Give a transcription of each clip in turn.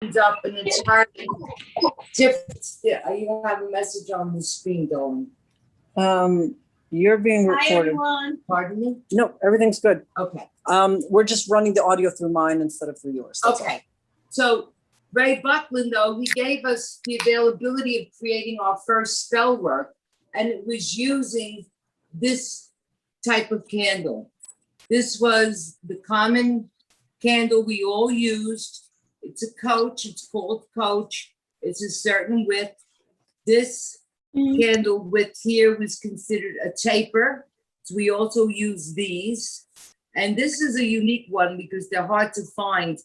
up and it's hard. Different. Yeah, you have a message on the screen, darling. You're being Hi, recorded. everyone. Pardon me? No, everything's good. Okay. We're just running the audio through mine instead of through yours. That's Okay. So Ray Buckland, though, he gave us the availability of creating our first spell work, and it was using this type of candle. This was the common candle we all used. It's a coach. It's called coach. It's a certain width. This candle width here was considered a taper. So we also use these. And this is a unique one because they're hard to find.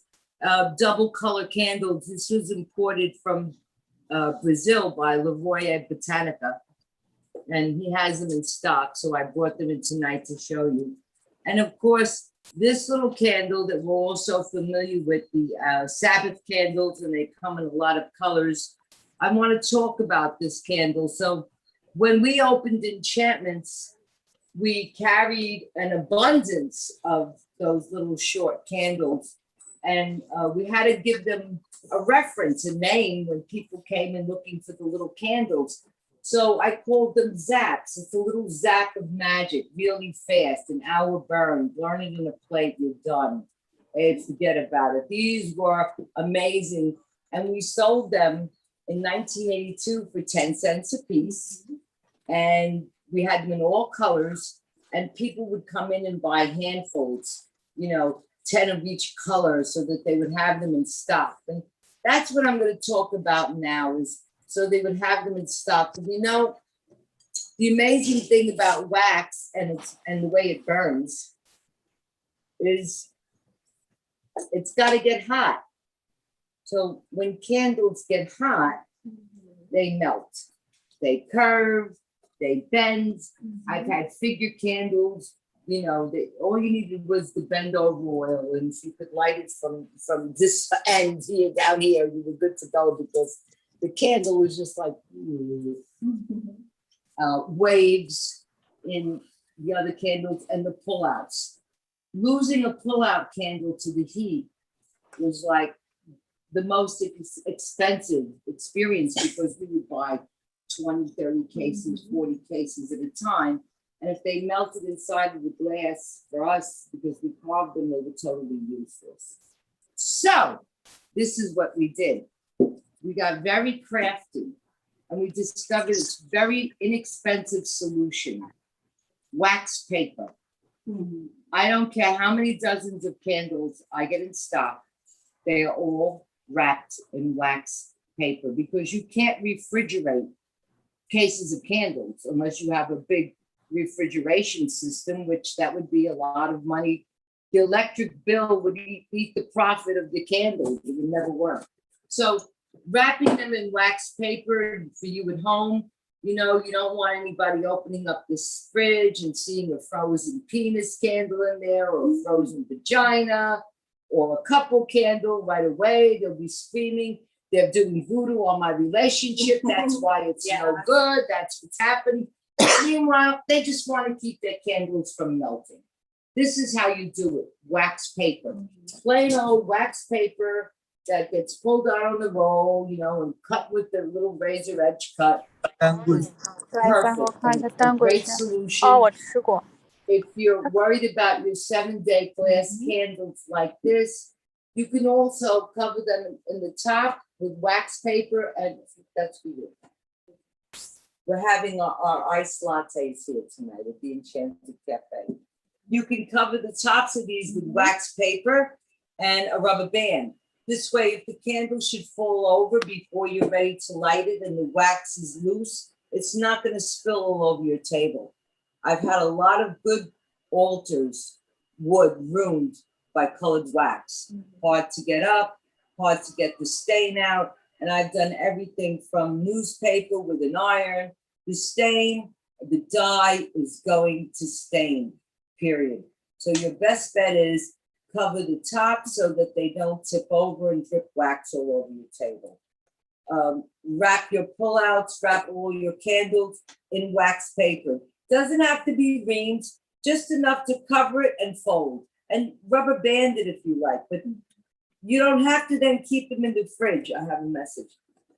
Double color candles. This was imported from Brazil by Rhea Botanica. And he has them in stock. So I brought them in tonight to show you. And of course, this little candle that we're also familiar with, the Sabbath candles, and they come in a lot of colors. I want to talk about this candle. So when we opened Enchantments, we carried an abundance of those little short candles. And we had to give them a reference, a name when people came in looking for the little candles. So I called them zaps. It's a little zap of magic, really fast, an hour burn, burn it in a plate, you're done. And forget about it. These were amazing. And we sold them in 1982 for 10 cents a piece. And we had them in all colors. And people would come in and buy handfuls, 10 of each color so that they would have them in stock. And that's what I'm going to talk about now is so they would have them in stock. And the amazing thing about wax and the way it burns is it's got to get hot. So when candles get hot, they melt, they curve, they bend. I've had figure candles, all you needed was the bend over oil, and if you could light it from this end here down here, you were good to go because the candle was just like waves in the other candles and the pullouts. Losing a pullout candle to the heat was like the most expensive experience because we would buy 20, 30 cases, 40 cases at a time. And if they melted inside of the glass for us, because we carved them, they were totally useless. So this is what we did. We got very crafty and we discovered it's very inexpensive solution, wax paper. I don't care how many dozens of candles I get in stock, they are all wrapped in wax paper because you can't refrigerate cases of candles unless you have a big refrigeration system, which that would be a lot of money. The electric bill would eat the profit of the candles. It would never work. So wrapping them in wax paper for you at home, you don't want anybody opening up this fridge and seeing a frozen penis candle in there or a frozen vagina or a couple candle right away. They'll be screaming. They're doing voodoo on my relationship. That's why it's no good. That's what's happening. Meanwhile, they just want to keep their candles from melting. This is how you do it. Wax paper. Plain old wax paper that gets pulled out on the roll, and cut with the little razor edge cut. Perfect. A great solution. If you're worried about your 7-day glass candles like this, you can also cover them in the top with wax paper, and that's for you. We're having our iced lattes here tonight at the Enchanted Cafe. You can cover the tops of these with wax paper and a rubber band. This way, if the candle should fall over before you're ready to light it and the wax is loose, it's not going to spill all over your table. I've had a lot of good altars, wood ruined by colored wax. Hard to get up, hard to get the stain out. And I've done everything from newspaper with an iron. The stain, the dye is going to stain, period. So your best bet is cover the top so that they don't tip over and drip wax all over your table. Wrap your pullouts, wrap all your candles in wax paper. Doesn't have to be reamed, just enough to cover it and fold. And rubber band it if you like, but You don't have to then keep them in the fridge. I have a message.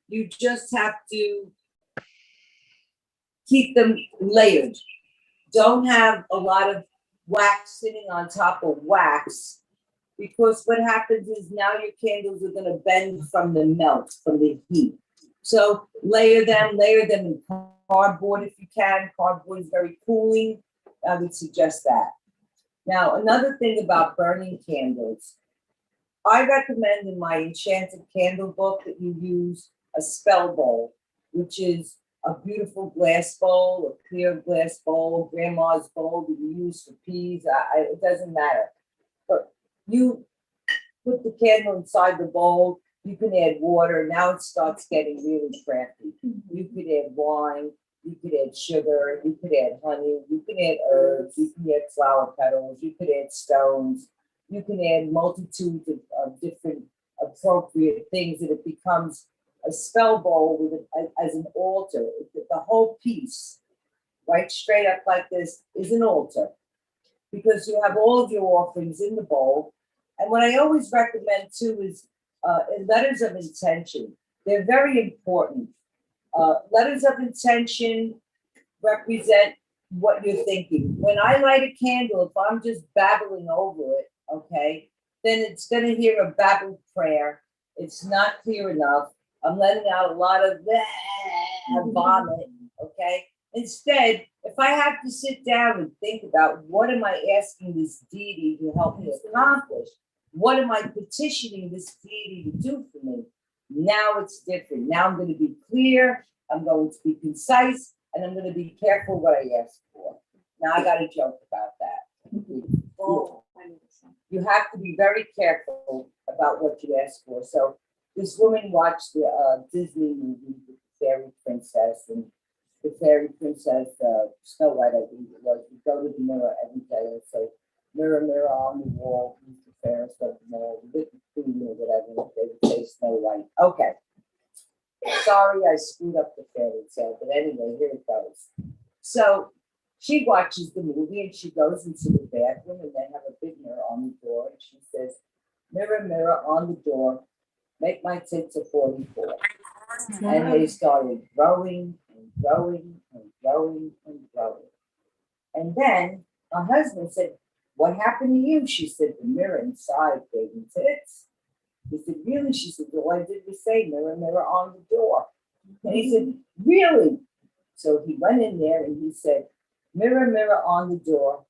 You just have to keep them layered. Don't have a lot of wax sitting on top of wax, because what happens is now your candles are going to bend from the melt, from the heat. So layer them in cardboard if you can. Cardboard is very cooling. I would suggest that. Now, another thing about burning candles, I recommend in my Enchanted Candle book that you use a spell bowl, which is a beautiful glass bowl, a clear glass bowl, grandma's bowl that you use for peas. It doesn't matter. But you put the candle inside the bowl. You can add water. Now it starts getting really crafty. You could add wine. You could add sugar. You could add honey. You can add herbs. You can add flower petals. You could add stones. You can add multitudes of different appropriate things, that it becomes a spell bowl with it as an altar. The whole piece, right straight up like this, is an altar, because you have all of your offerings in the bowl. And what I always recommend too is letters of intention. They're very important. Letters of intention represent what you're thinking. When I light a candle, if I'm just babbling over it, okay, then it's going to hear a babbled prayer. It's not clear enough. I'm letting out a lot of vomit, okay? Instead, if I have to sit down and think about what am I asking this deity to help me accomplish, what am I petitioning this deity to do for me? Now it's different. Now I'm going to be clear, I'm going to be concise, and I'm going to be careful what I ask for. Now I got a joke about that. You have to be very careful about what you ask for. So this woman watched the Disney movie with the fairy princess, and the fairy princess, Snow White, I think it was, would go to the mirror every day and say, mirror, mirror on the wall, who's the fairest of them all, the queen or whatever, they would say Snow White. Okay. Sorry, I screwed up the fairy tale, but anyway, here it goes. So she watches the movie and she goes into the bathroom, and they have a big mirror on the door, and she says, mirror, mirror on the door, make my tits a 44. And they started growing and growing and growing and growing. And then my husband said, what happened to you? She said, the mirror inside gave me tits. He said, really? She said, well, I did the same, mirror, mirror on the door. And he said, really? So he went in there and he said, mirror, mirror on the door,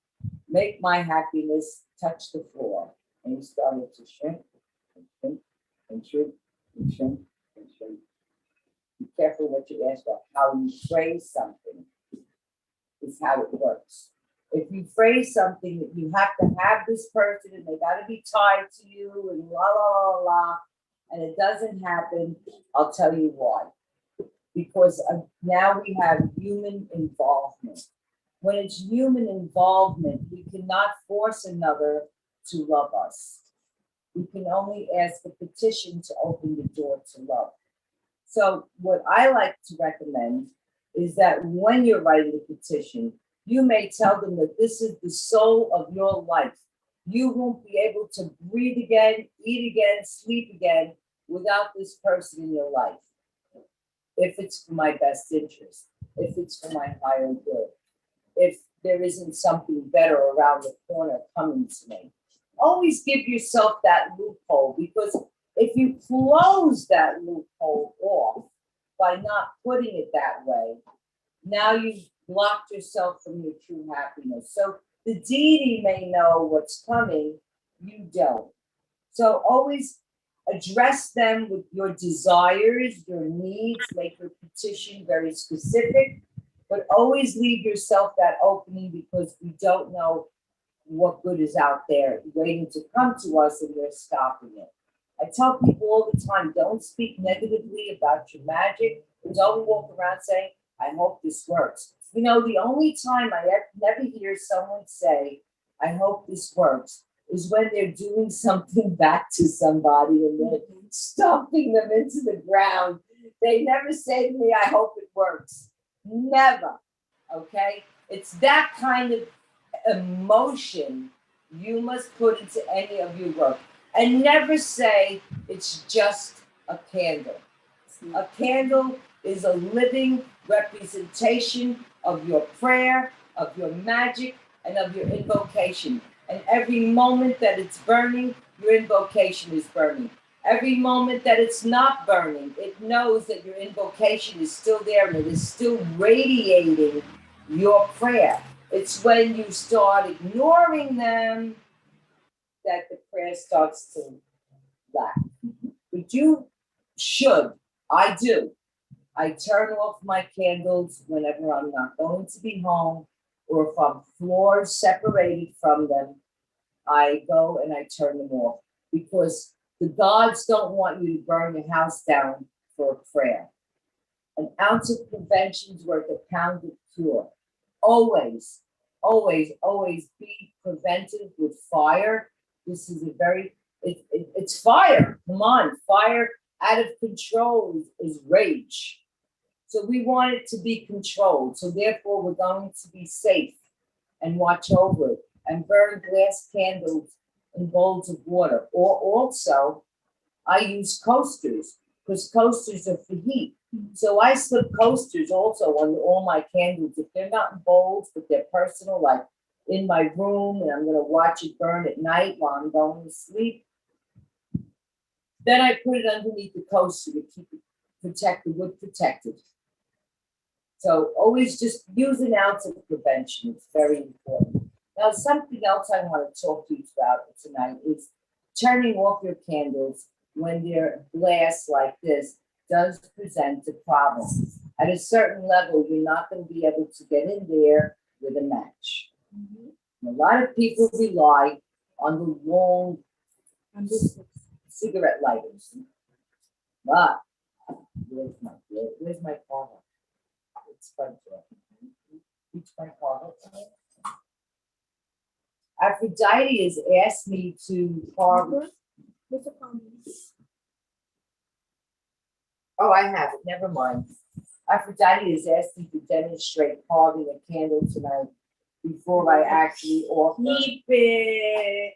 make my happiness touch the floor. And he started to shrink and shrink and shrink and shrink and shrink. Be careful what you ask for. How you phrase something is how it works. If you phrase something that you have to have this person and they got to be tied to you and la la la la, and it doesn't happen, I'll tell you why. Because now we have human involvement. When it's human involvement, we cannot force another to love us. We can only ask a petition to open the door to love. So what I like to recommend is that when you're writing a petition, you may tell them that this is the soul of your life. You won't be able to breathe again, eat again, sleep again without this person in your life. If it's for my best interest, if it's for my higher good, if there isn't something better around the corner coming to me. Always give yourself that loophole, because if you close that loophole off by not putting it that way, now you've blocked yourself from your true happiness. So the deity may know what's coming, you don't. So always address them with your desires, your needs, make your petition very specific, but always leave yourself that opening, because we don't know what good is out there waiting to come to us and we're stopping it. I tell people all the time, don't speak negatively about your magic. Don't walk around saying, I hope this works. You know, the only time I never hear someone say, I hope this works, is when they're doing something back to somebody and they're stomping them into the ground. They never say to me, I hope it works. Never. Okay? It's that kind of emotion you must put into any of your work. And never say it's just a candle. A candle is a living representation of your prayer, of your magic, and of your invocation. And every moment that it's burning, your invocation is burning. Every moment that it's not burning, it knows that your invocation is still there and it is still radiating your prayer. It's when you start ignoring them that the prayer starts to lack. But you should, I do. I turn off my candles whenever I'm not going to be home, or if I'm floors separated from them, I go and I turn them off. Because the gods don't want you to burn your house down for a prayer. An ounce of prevention is worth a pound of cure. Always, always, always be preventive with fire. This is a very, it's fire. Come on, fire out of control is rage. So we want it to be controlled. So therefore, we're going to be safe and watch over it and burn glass candles in bowls of water. Or also, I use coasters because coasters are for heat. So I slip coasters also on all my candles. If they're not in bowls, but they're personal, like in my room, and I'm going to watch it burn at night while I'm going to sleep, then I put it underneath the coaster to keep it protected, wood protected. So always just use an ounce of prevention. It's very important. Now, something else I want to talk to you about tonight is turning off your candles when they're glass like this does present a problem. At a certain level, you're not going to be able to get in there with a match. A lot of people rely on the long cigarette lighters. But where's my car? It's fun. Reach my car. Aphrodite has asked me to carve. Oh, I have it. Never mind. Aphrodite has asked me to demonstrate carving a candle tonight before I actually offer Keep it.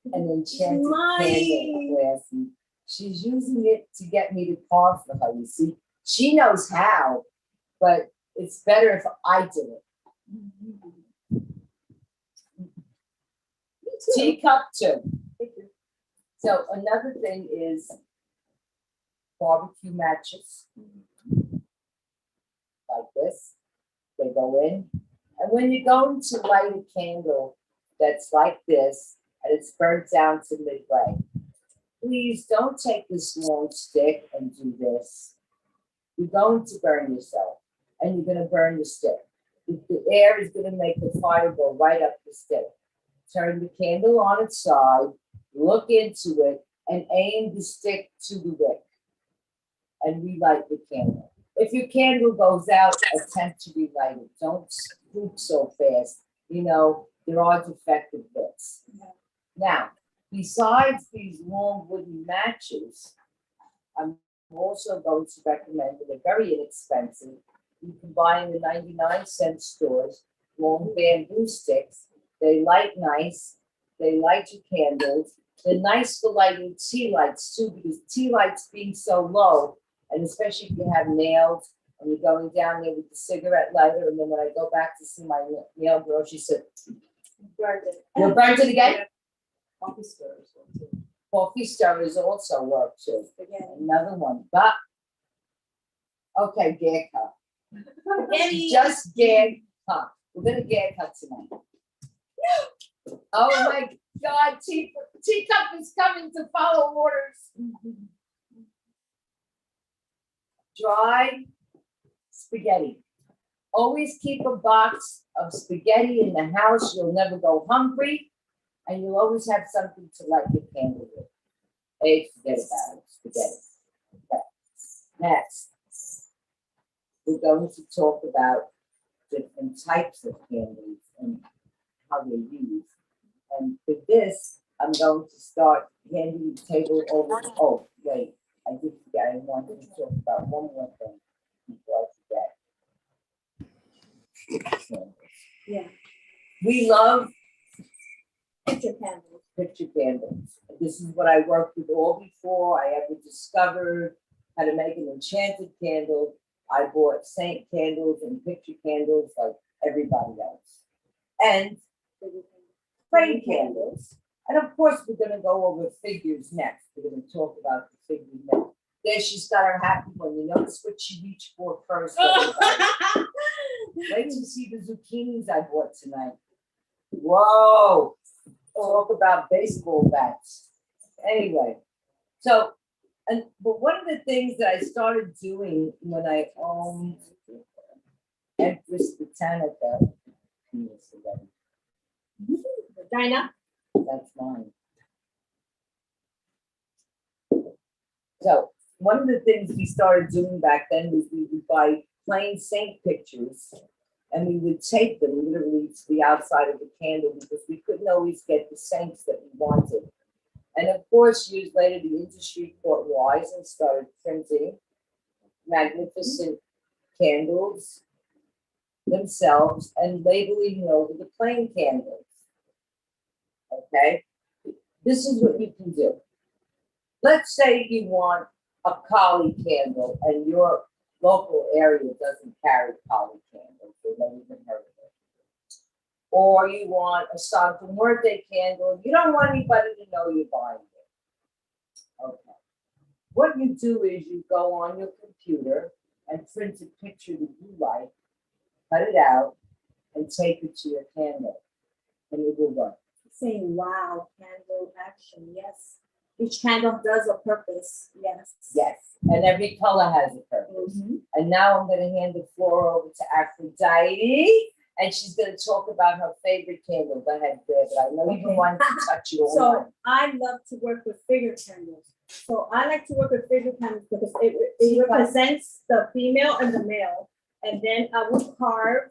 an enchanted candle glass. And she's using it to get me to carve for her. You see, she knows how, but it's better if I did it. Teacup too. So another thing is barbecue matches like this. They go in, and when you're going to light a candle that's like this and it's burnt down to midway, please don't take this long stick and do this. You're going to burn yourself, and you're going to burn the stick. The air is going to make the fire go right up the stick. Turn the candle on its side, look into it, and aim the stick to the wick, and relight the candle. If your candle goes out, attempt to relight it. Don't spook so fast. You know, there are defective bits. Now, besides these long wooden matches, I'm also going to recommend that they're very inexpensive. You can buy in the 99-cent stores long bamboo sticks. They light nice. They light your candles. They're nice for lighting tea lights too, because tea lights being so low, and especially if you have nails and you're going down there with the cigarette lighter, and then when I go back to see my nail girl, she said, Burned it. "You burnt it again?" Coffee stirrers. Coffee stirrers also work too. Again. Another one, but okay, gag cup. Just gag cup. We're gonna gag cup tonight. Oh my God, teacup is coming to follow orders. Dry spaghetti. Always keep a box of spaghetti in the house. You'll never go hungry, and you'll always have something to light your candle with. Hey, forget about it. Spaghetti. Okay. Next, we're going to talk about different types of candles and how they're used. And for this, I'm going to start handing the table over. Oh, wait, I did forget. I wanted to talk about one more thing before I forget. Yeah. We love Picture candles. picture candles. This is what I worked with all before I ever discovered how to make an enchanted candle. I bought saint candles and picture candles like everybody else. And plain candles. And of course, we're gonna go over figures next. We're gonna talk about the figures next. There she's got her happy one. You notice what she reached for first. Everybody. Wait to see the zucchinis I bought tonight. Whoa, talk about baseball bats. Anyway, so, but one of the things that I started doing when I owned Empress Botanica, Vagina. that's mine. So one of the things we started doing back then was we would buy plain saint pictures and we would tape them literally to the outside of the candle because we couldn't always get the saints that we wanted. And of course, years later, the industry caught wise and started printing magnificent candles themselves and labeling over the plain candles. Okay, this is what you can do. Let's say you want a Kali candle and your local area doesn't carry Kali candles, they never even heard of it. Or you want a Santa Muerte candle, you don't want anybody to know you're buying it. Okay. What you do is you go on your computer and print a picture that you like, cut it out, and tape it to your candle, and it will work. Saying wow, candle action, yes. Each candle does a purpose, yes. Yes, and every color has a purpose. And now I'm gonna hand the floor over to Aphrodite, and she's gonna talk about her favorite candle. Go ahead, Rhea, but I know you've been wanting to touch it all So night. I love to work with figure candles. So I like to work with figure candles because it represents the female and the male. And then I would carve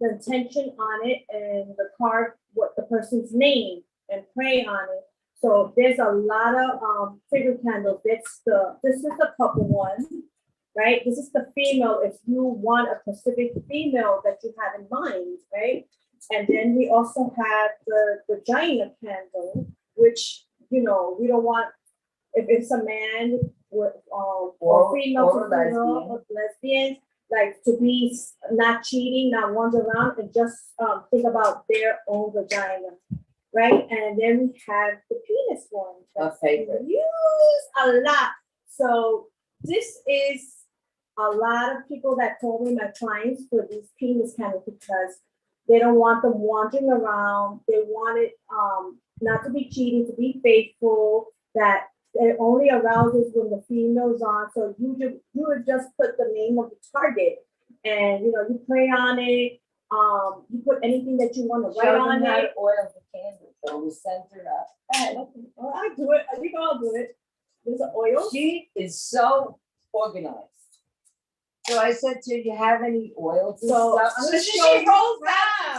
the intention on it and carve what the person's name and pray on it. So there's a lot of figure candles. This is the couple one, right? This is the female if you want a specific female that you have in mind, right? And then we also have the Vagina Candle, which, we don't want, if it's a man with, or female or to female, or lesbians, like to be not cheating, not wander around and just think about their own vagina, right? And then we have the penis one. My favorite. Use a lot. So this is a lot of people that told me, my clients, for these penis candles because they don't want them wandering around. They want it not to be cheating, to be faithful, that it only arouses when the female's on. So you would just put the name of the target and you pray on it. You put anything that you want to write on it. Oil the candle, so we center up. Well, I do it. I think I'll do it. There's an oil. She is so organized. So I said to her, you have any oils and So stuff? I'm gonna she show you rolls now.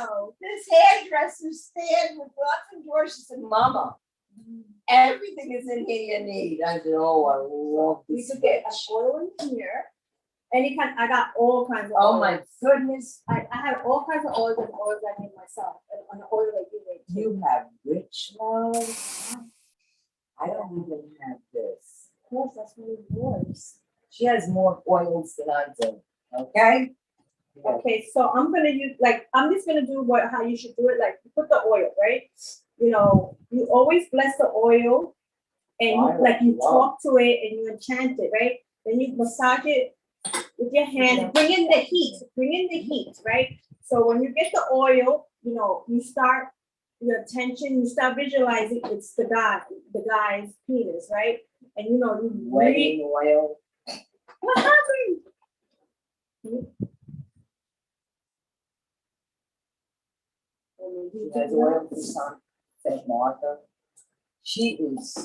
out this hairdresser stand with lots of drawers. She said, Mama, everything is in here you need. I said, oh, I love We this could get an sketch. oil in here. Any kind. I got all kinds of. Oh oils. my goodness, I have all kinds of oils and oils I make myself, and an oil that you make. too. you have rich love. I don't even have this. Of course, that's one of yours. She has more oils than I do, okay? Okay, so I'm gonna use, I'm just gonna do how you should do it, you put the oil, right? You always bless the oil and you talk to it and you enchant it, right? Then you massage it with your hand, bring in the heat, right? So when you get the oil, you start your attention, you start visualizing it's the guy's penis, right? And you Wedding oil. what happened? She has oil for St. Martha. She is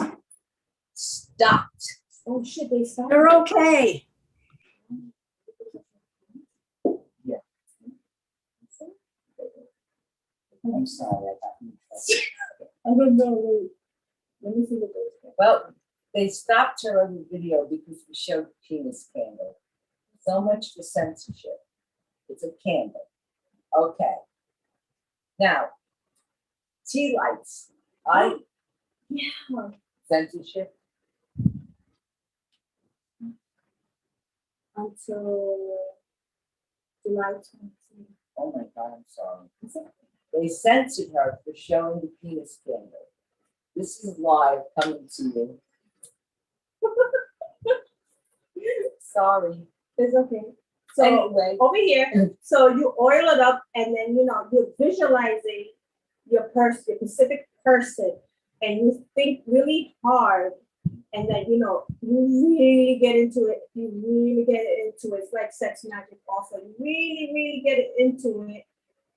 stopped. Oh shit, they stopped. You're okay. I'm sorry, I got in trouble. I don't know, wait. Let me see the goes. Well, they stopped her on the video because we showed penis candle. So much for censorship. It's a candle. Okay. Now, tea lights. I Yeah. Censorship? Until July 20. Oh my God, I'm sorry. They censored her for showing the penis scandal. This is live coming to you. Sorry. It's okay. So Anyway, over here, so you oil it up, and then you're visualizing your person, your specific person, and you think really hard, and then you really get into it. You really get into it. It's like sex magic. Also, you really, really get into it.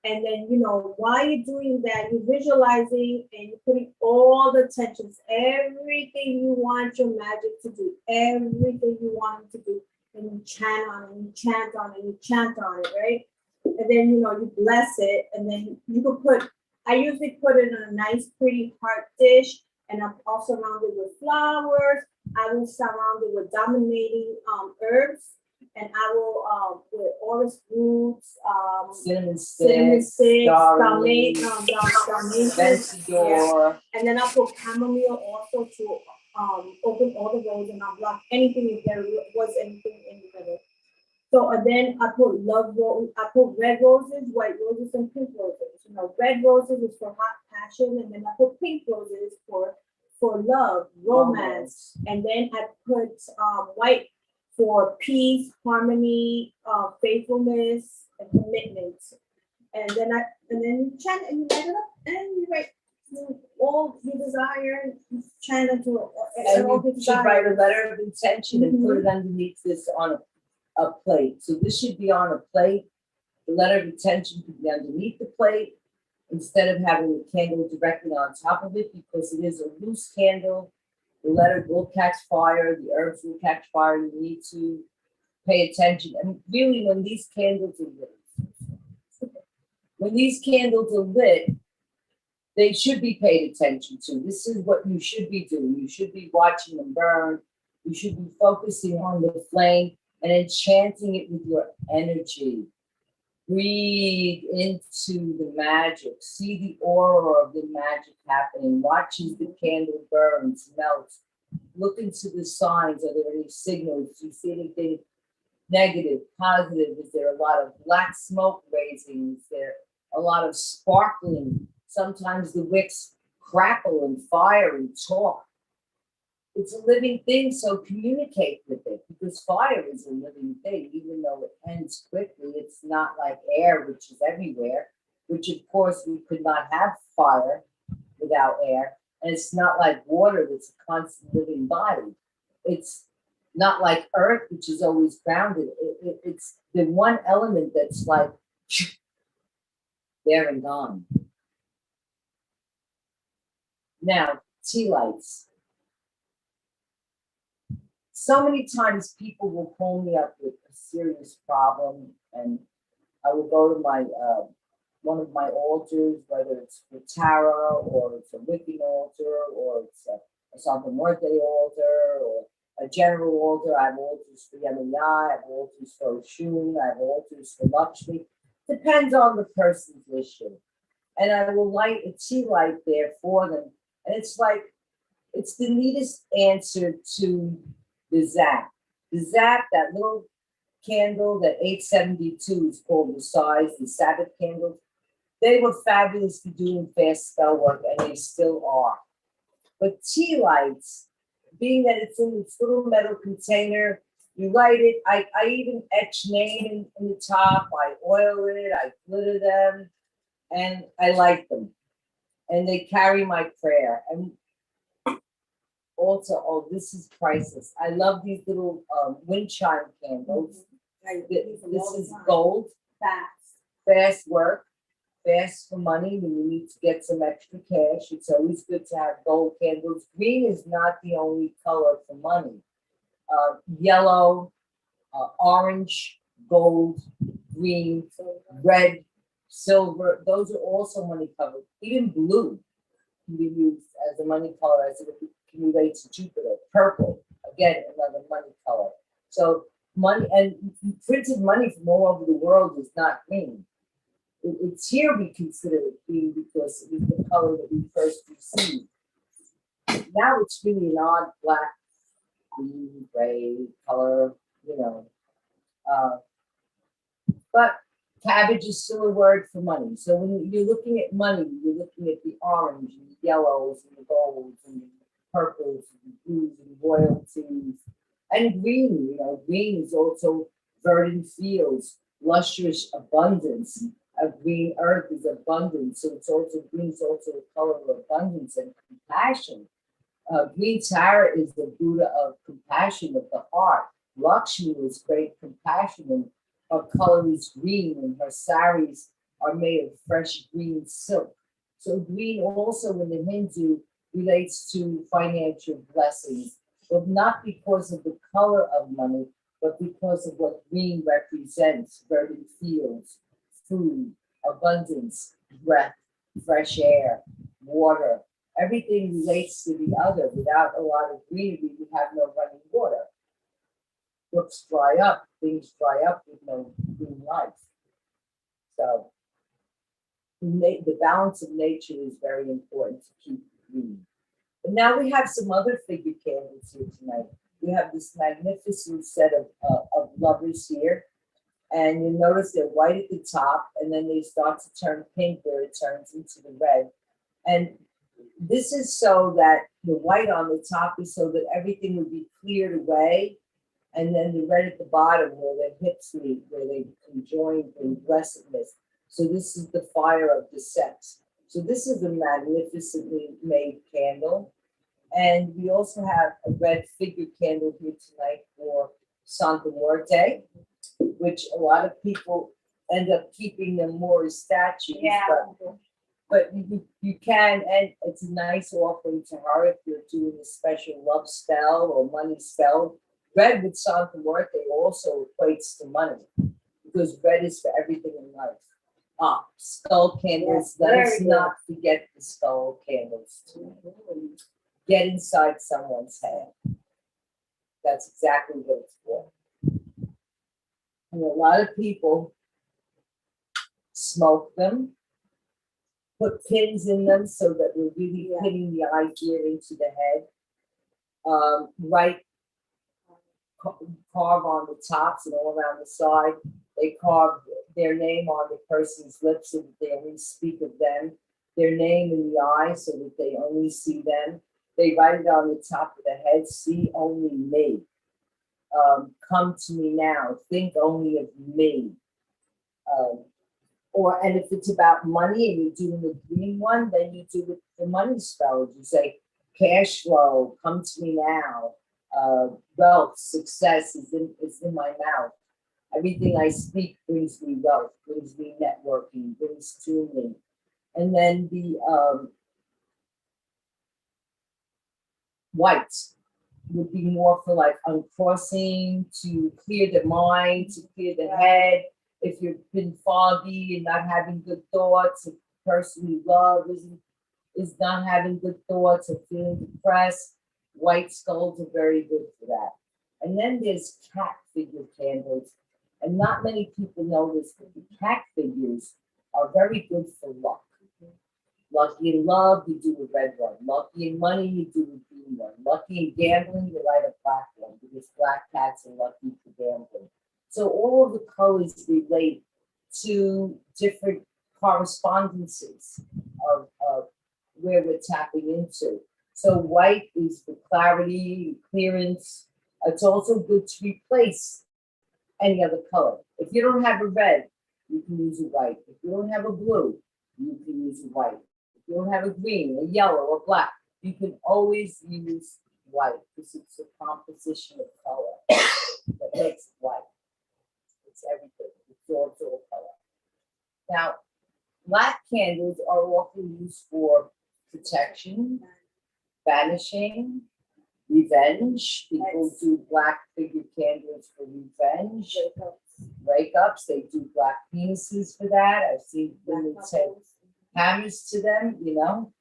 And then, while you're doing that, you're visualizing and you're putting all the tensions, everything you want your magic to do, everything you want it to do. And you chant on it, and you chant on it, and you chant on it, right? And then, you bless it. And then you can I usually put it in a nice, pretty heart dish. And I'm also surrounded with flowers. I will surround it with dominating herbs. And I will with orris roots, cinnamon sticks, starry, yeah. And then I'll put chamomile also to open all the roads and I'll block anything if there was anything in the middle. So and then I put I put red roses, white roses, and pink roses. Red roses is for hot passion, and then I put pink roses for love, romance, and then I put white for peace, harmony, faithfulness, and commitment. And then you chant and you light it up and you write all you desire, you chant until and all you you should desire. write a letter of intention and put it underneath this on a plate. So this should be on a plate. The letter of intention could be underneath the plate instead of having the candle directly on top of it, because it is a loose candle. The letter will catch fire, the herbs will catch fire. You need to pay attention. And really, when these candles are lit, they should be paid attention to. This is what you should be doing. You should be watching them burn. You should be focusing on the flame and enchanting it with your energy. Breathe into the magic. See the aura of the magic happening. Watch as the candle burns, melts. Look into the signs. Are there any signals? Do you see anything negative, positive? Is there a lot of black smoke raising? Is there a lot of sparkling? Sometimes the wicks crackle and fire and talk. It's a living thing, so communicate with it, because fire is a living thing, even though it ends quickly. It's not like air, which is everywhere, which of course we could not have fire without air. And it's not like water, that's a constant living body. It's not like earth, which is always grounded. It's the one element that's like there and gone. Now, tea lights. So many times people will call me up with a serious problem, and I will go to my one of my altars, whether it's for tarot or it's a Wiccan altar or it's a Santa Muerte altar or a general altar. I have altars for Yemaya, I have altars for Oshun, I have altars for Lakshmi. Depends on the person's issue. And I will light a tea light there for them. And it's the neatest answer to the zap. The zap, that little candle, that 872 is called the size, the Sabbath Candles. They were fabulous for doing fast spell work, and they still are. But tea lights, being that it's in this little metal container, you light it. I even etch name in the top. I oil it, I glitter them, and I light them. And they carry my prayer. And also, oh, this is priceless. I love these little wind chime candles. This is gold. Fast work. Fast for money when you need to get some extra cash. It's always good to have gold candles. Green is not the only color for money. Yellow, orange, gold, green, red, silver. Those are also money colors. Even blue can be used as a money color, as it can relate to Jupiter. Purple, again, another money color. So money, and printed money from all over the world is not green. It's here we consider it green because it is the color that we first received. Now it's really an odd black, green, gray color, you know. But cabbage is still a word for money. So when you're looking at money, you're looking at the orange and the yellows and the golds and the purples and the blues and royalties. And green, you know, green is also verdant fields, lustrous abundance. A green earth is abundance. So it's also green is also a color of abundance and compassion. Green Tara is the Buddha of compassion of the heart. Lakshmi is great compassion, and her color is green, and her saris are made of fresh green silk. So green also in the Hindu relates to financial blessings, but not because of the color of money, but because of what green represents: verdant fields, food, abundance, breath, fresh air, water. Everything relates to the other. Without a lot of greenery, we have no running water. Brooks dry up, things dry up with no green life. So the balance of nature is very important to keep green. And now we have some other figure candles here tonight. We have this magnificent set of lovers here. And you notice they're white at the top, and then they start to turn pink where it turns into the red. And this is so that the white on the top is so that everything would be cleared away. And then the red at the bottom where their hips meet, where they conjoin in blessedness. So this is the fire of the sex. So this is a magnificently made candle. And we also have a red figure candle here tonight for Santa Muerte, which a lot of people end up keeping them more as statues. Yeah. But you can, and it's a nice offering to her if you're doing a special love spell or money spell. Red with Santa Muerte also equates to money, because red is for everything in life. Skull candles, Yes, let us very not forget the skull candles too. Get inside someone's head. That's exactly what it's for. And a lot of people smoke them, put pins in them so that we're really hitting the idea into the head. Carve on the tops and all around the side. They carve their name on the person's lips so that they only speak of them. Their name in the eye so that they only see them. They write it on the top of the head, see only me. Come to me now, think only of me. And if it's about money and you're doing the green one, then you do it for money spells. You say, cash flow, come to me now. Wealth, success is in my mouth. Everything I speak brings me wealth, brings me networking, brings to me. And then the white would be more for like uncrossing, to clear the mind, to clear the head. If you've been foggy and not having good thoughts, if the person you love is not having good thoughts or feeling depressed, white skulls are very good for that. And then there's cat figure candles. And not many people know this, but the cat figures are very good for luck. Lucky in love, you do a red one. Lucky in money, you do a green one. Lucky in gambling, you write a black one, because black cats are lucky for gambling. So all of the colors relate to different correspondences of where we're tapping into. So white is for clarity, clearance. It's also good to replace any other color. If you don't have a red, you can use a white. If you don't have a blue, you can use a white. If you don't have a green, a yellow, or black, you can always use white, because it's a composition of color that makes it white. It's everything. It's also a color. Now, black candles are often used for protection, banishing, revenge. People do black figure candles for revenge. Breakups, they do black penises for that. I've seen women take hammers to them, you know.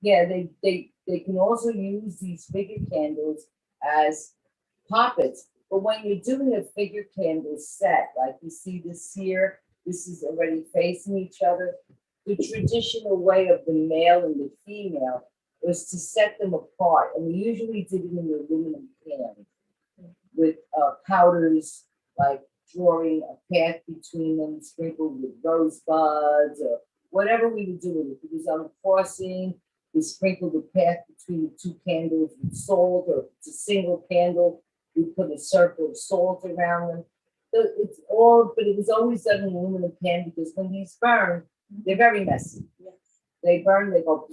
Yeah, they can also use these figure candles as poppets. But when you're doing a figure candle set, like you see this here, this is already facing each other. the traditional way of the male and the female was to set them apart, and we usually did it in the aluminum can with powders, like drawing a path between them, sprinkled with rosebuds or whatever we would do with it. If it was on a crossing, we sprinkled the path between the two candles with salt, or if it's a single candle, we put a circle of salt around them. So it's all, but it was always done in an aluminum can, because when these burn, they're very messy. Yes. They burn, they go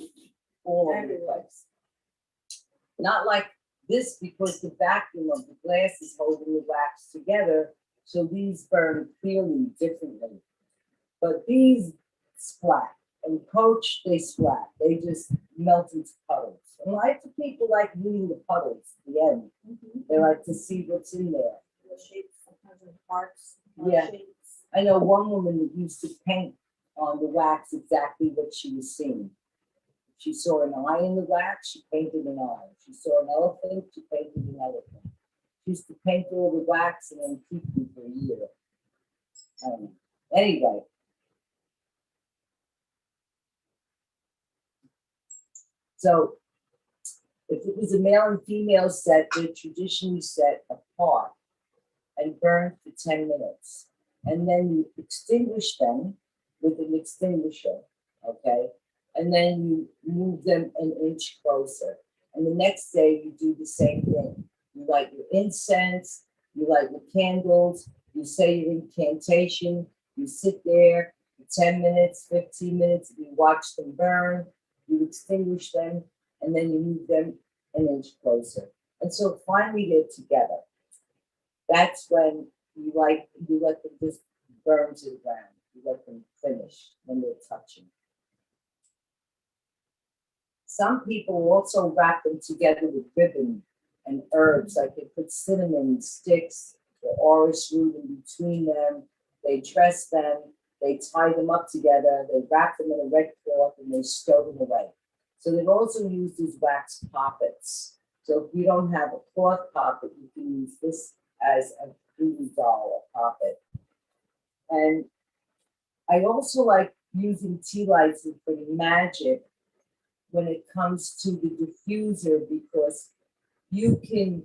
all over the place. Not like this, because the vacuum of the glass is holding the wax together, so these burn clearly differently. But these splat, and Coach, they splat. They just melt into puddles. And like the people like reading the puddles at the end. They like to see what's in there. The shapes, sometimes in hearts. Yeah. Shapes. I know one woman that used to paint on the wax exactly what she was seeing. She saw an eye in the wax, she painted an eye. She saw an elephant, she painted an elephant. She used to paint all the wax and then keep them for a year. Anyway. So if it was a male and female set, they're traditionally set apart and burned for 10 minutes. And then you extinguish them with an extinguisher, okay? And then you move them an inch closer. And the next day you do the same thing. You light your incense, you light your candles, you say your incantation, you sit there for 10 minutes, 15 minutes, you watch them burn, you extinguish them, and then you move them an inch closer. And so finally they're together. That's when you let them just burn to the ground. You let them finish when they're touching. Some people also wrap them together with ribbon and herbs, like they put cinnamon sticks or orris root in between them. They dress them, they tie them up together, they wrap them in a red cloth, and they stow them away. So they've also used these wax poppets. So if you don't have a cloth poppet, you can use this as a voodoo doll or poppet. And I also like using tea lights and putting Magick when it comes to the diffuser, because you can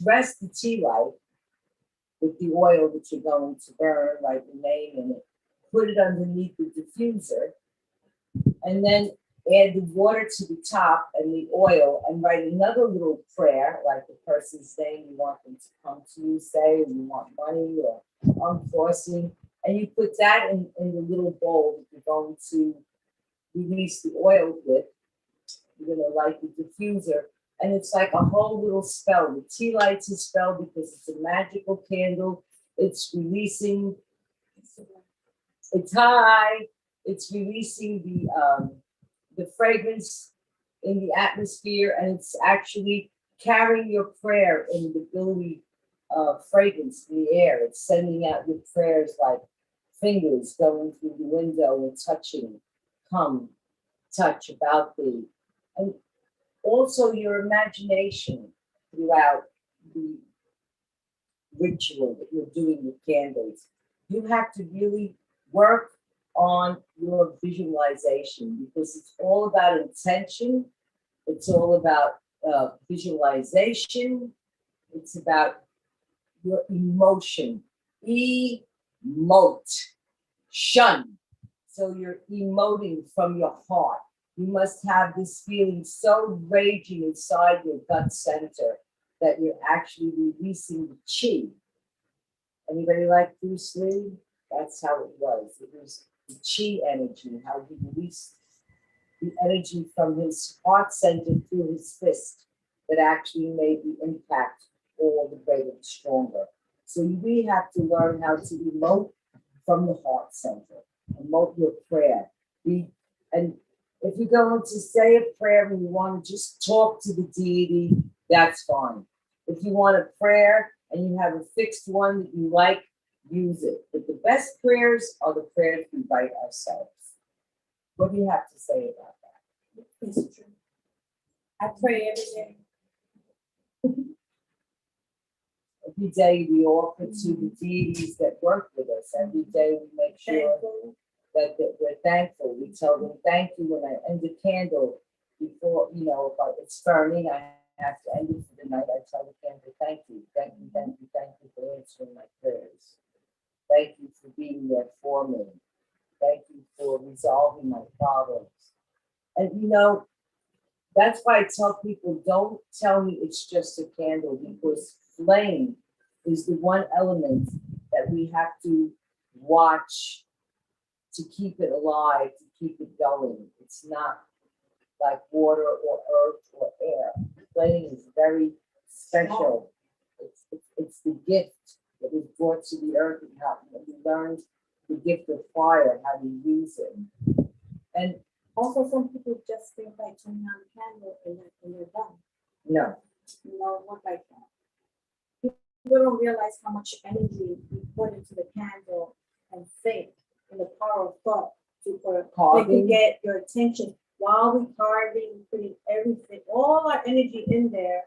dress the tea light with the oil that you're going to burn, write your name in it, put it underneath the diffuser, and then add the water to the top and the oil, and write another little prayer, like the person's name you want them to come to you, say, or you want money or uncrossing, and you put that in the little bowl that you're going to release the oil with. You're gonna light the diffuser, and it's like a whole little spell. The tea light's a spell because it's a magical candle. It's releasing, it's high, it's releasing the fragrance in the atmosphere, and it's actually carrying your prayer in the billowy fragrance in the air. It's sending out your prayers like fingers going through the window and touching, come, touch, about thee. And also your imagination throughout the ritual that you're doing with candles. You have to really work on your visualization, because it's all about intention. It's all about visualization. It's about your emotion. Emote. Shun. So you're emoting from your heart. You must have this feeling so raging inside your gut center that you're actually releasing the chi. Anybody like Bruce Lee? That's how it was. It was the chi energy, how he released the energy from his heart center through his fist that actually made the impact all the greater and stronger. So we have to learn how to emote from the heart center, emote your prayer. And if you're going to say a prayer and you want to just talk to the deity, that's fine. If you want a prayer and you have a fixed one that you like, use it. But the best prayers are the prayers we write ourselves. What do you have to say about that? It's true. I pray every day. Every day we offer to the deities that work with us. Every day we make sure that we're thankful. We tell them thank you when I end the candle before, you know, if it's burning, I have to end it for the night. I tell the candle, thank you, thank you, thank you, thank you for answering my prayers. Thank you for being there for me. Thank you for resolving my problems. And you know, that's why I tell people, don't tell me it's just a candle, because flame is the one element that we have to watch to keep it alive, to keep it going. It's not like water or earth or air. Flame is very special. It's the gift that was brought to the earth, and how we learned the gift of fire, how to use it. And Also, some people just think by turning on the candle and they're done. no, No, not like that. People don't realize how much energy we put into the candle and think and the power of thought to they carving. can get your attention while we carving, putting everything, all our energy in there,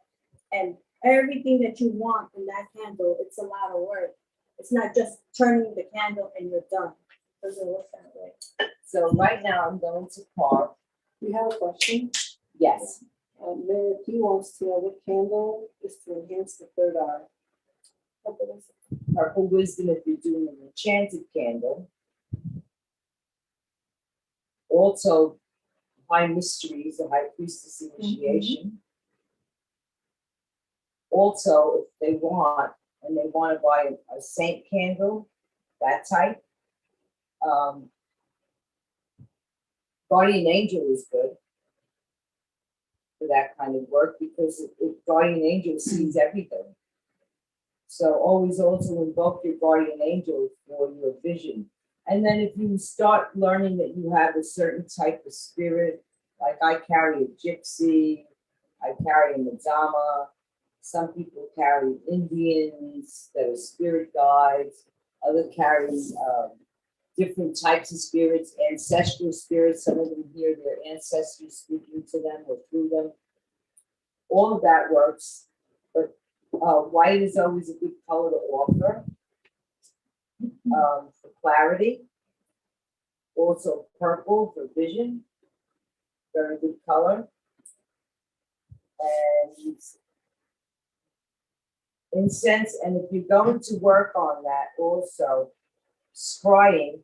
and everything that you want in that candle. It's a lot of work. It's not just turning the candle and you're done. Doesn't work that way. So right now I'm going to carve. We have a question. Yes, Mayor P wants to know what candle is to enhance the third eye. purple wisdom if you're doing an enchanted candle. Also, high mysteries, the high priestess initiation. Also, if they want, and they want to buy a saint candle, that type. Guardian angel is good for that kind of work, because guardian angel sees everything. So always also invoke your guardian angel for your vision. And then if you start learning that you have a certain type of spirit, like I carry a gypsy, I carry a madama, some people carry Indians that are spirit guides, others carry different types of spirits, ancestral spirits. Some of them hear their ancestors speaking to them or through them. All of that works, but white is always a good color to offer for clarity. Also purple for vision, very good color. And incense, and if you're going to work on that also, scrying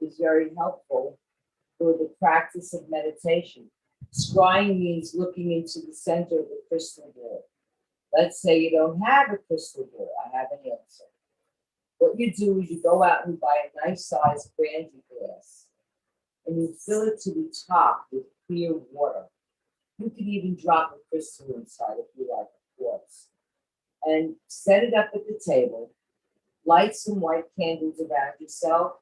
is very helpful for the practice of meditation. Scrying means looking into the center of the crystal ball. Let's say you don't have a crystal ball, I have an answer. What you do is you go out and buy a nice sized brandy glass, and you fill it to the top with clear water. You can even drop a crystal inside if you like, of course. And set it up at the table. Light some white candles around yourself,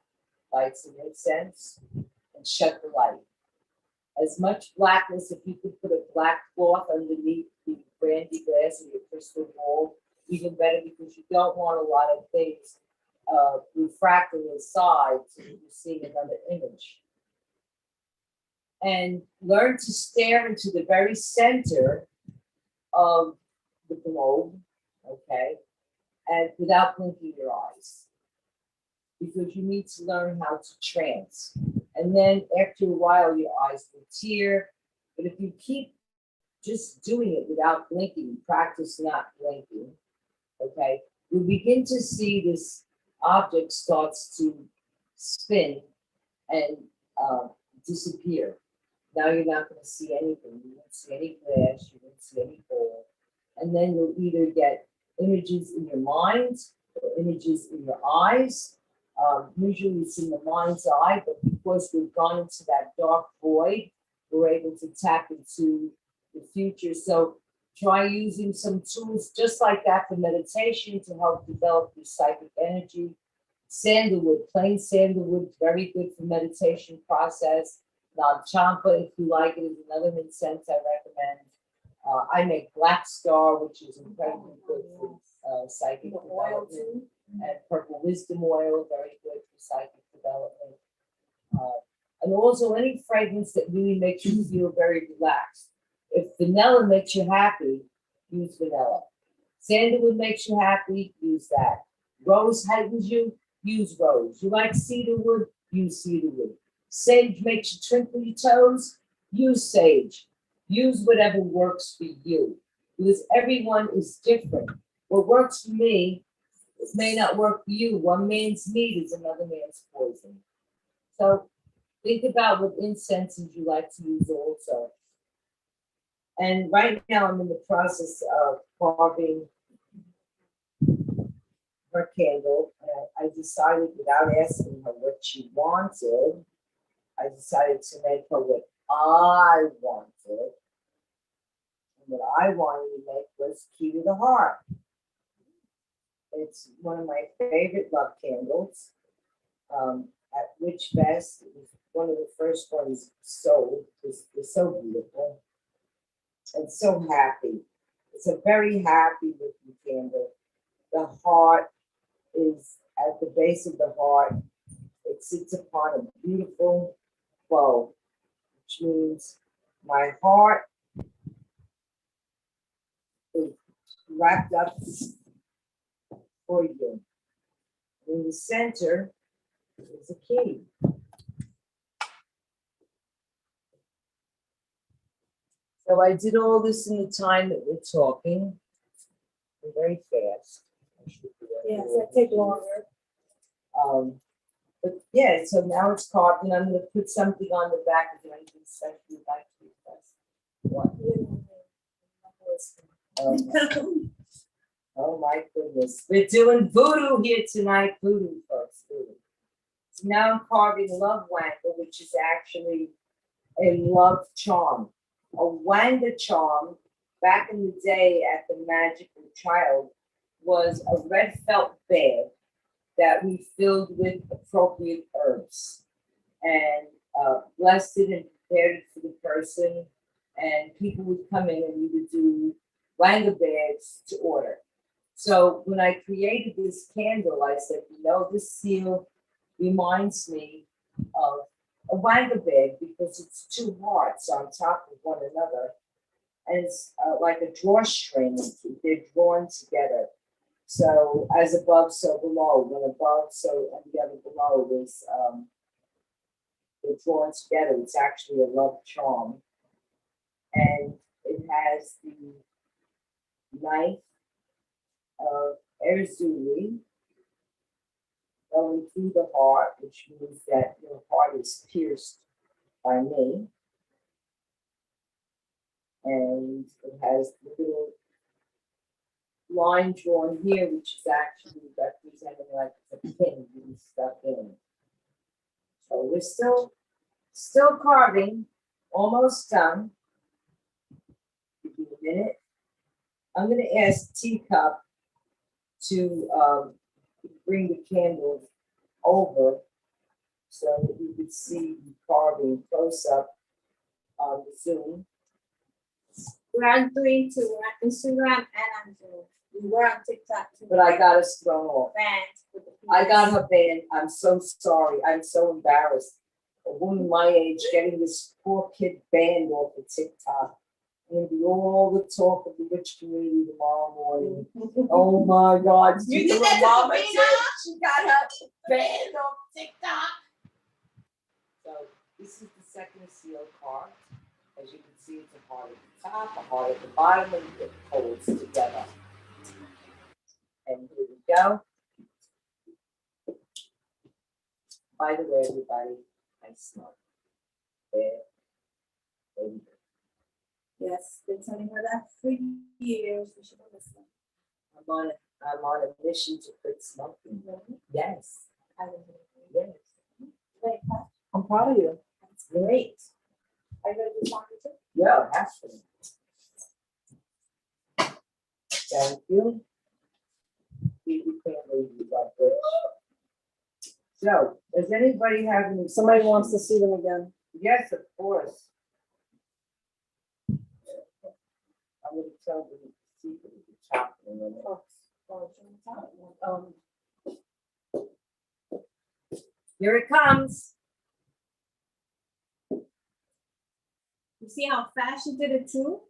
light some incense, and shut the light. As much blackness, if you could put a black cloth underneath the brandy glass of your crystal ball, even better, because you don't want a lot of things refracting inside so you're seeing another image. And learn to stare into the very center of the globe, okay? And without blinking your eyes, because you need to learn how to trance. And then after a while, your eyes will tear. But if you keep just doing it without blinking, practice not blinking, okay, you'll begin to see this object starts to spin and disappear. Now you're not going to see anything. You won't see any flash, you won't see any ball. And then you'll either get images in your mind or images in your eyes. Usually it's in the mind's eye, but because we've gone into that dark void, we're able to tap into the future. So try using some tools just like that for meditation to help develop your psychic energy. Sandalwood, plain sandalwood, very good for meditation process. Now, champa, if you like it, is another incense I recommend. I make Black Star, which is incredibly good for psychic development. And purple wisdom oil, very good for psychic development. And also any fragrance that really makes you feel very relaxed. If vanilla makes you happy, use vanilla. Sandalwood makes you happy, use that. Rose heightens you, use rose. You like cedarwood, use cedarwood. Sage makes you twinkle your toes, use sage. Use whatever works for you, because everyone is different. What works for me may not work for you. One man's meat is another man's poison. So think about what incenses you like to use also. And right now I'm in the process of carving her candle. I decided, without asking her what she wanted, I decided to make her what I wanted. And what I wanted to make was Key to the Heart. It's one of my favorite love candles. At Witch Fest, it was one of the first ones sold. It's so beautiful and so happy. It's a very happy looking candle. The heart is at the base of the heart. It sits upon a beautiful bow, which means my heart is wrapped up for you. In the center is a key. So I did all this in the time that we're talking. I'm very fast. Yes, that take longer. But yeah, so now it's carved, and I'm gonna put something on the back of it. Especially back to what? Oh my goodness, we're doing voodoo here tonight, voodoo folks, voodoo. So now I'm carving love wangle, which is actually a love charm. A wanga charm, back in the day at the Magical Child, was a red felt bag that we filled with appropriate herbs and blessed it and prepared it for the person. And people would come in and we would do wanga bags to order. So when I created this candle, I said, you know, this seal reminds me of a wanga bag because it's two hearts on top of one another. And it's like a drawstring, they're drawn together. So as above, so below. When above, so and the other below is they're drawn together. It's actually a love charm. And it has the knife of Erzuli going through the heart, which means that your heart is pierced by me. And it has the little line drawn here, which is actually representing like a pin being stuck in. So we're still carving, almost done. Give me a minute. I'm gonna ask Teacup to bring the candles over so that you can see the carving close up on the Zoom. We're on 3 too. We're on Instagram and on Zoom. We were on TikTok too. But I got us thrown off. Banned with the I got police. her banned. I'm so sorry. I'm so embarrassed. A woman my age getting this poor kid banned off of TikTok. And be all the talk of the witch community tomorrow morning. Oh my God. You did that to Mama Sabrina? too. She got her banned off TikTok. So this is the second seal card. As you can see, it's a heart at the top, a heart at the bottom, and it holds together. And here we go. By the way, everybody, I smell there. There we go. Yes, been telling her that for years. We should listen. I'm on a mission to quit smoking. Yes. I don't know. Yes. Wait, huh? I'm proud of you. That's great. Are you gonna do something too? Yeah, it has to. Thank you. You can't leave you like this. So, does anybody have any? Somebody wants to see them again. Yes, of course. I'm gonna tell the secret of the chocolate in a minute. Here it comes. You see how fast she did it too?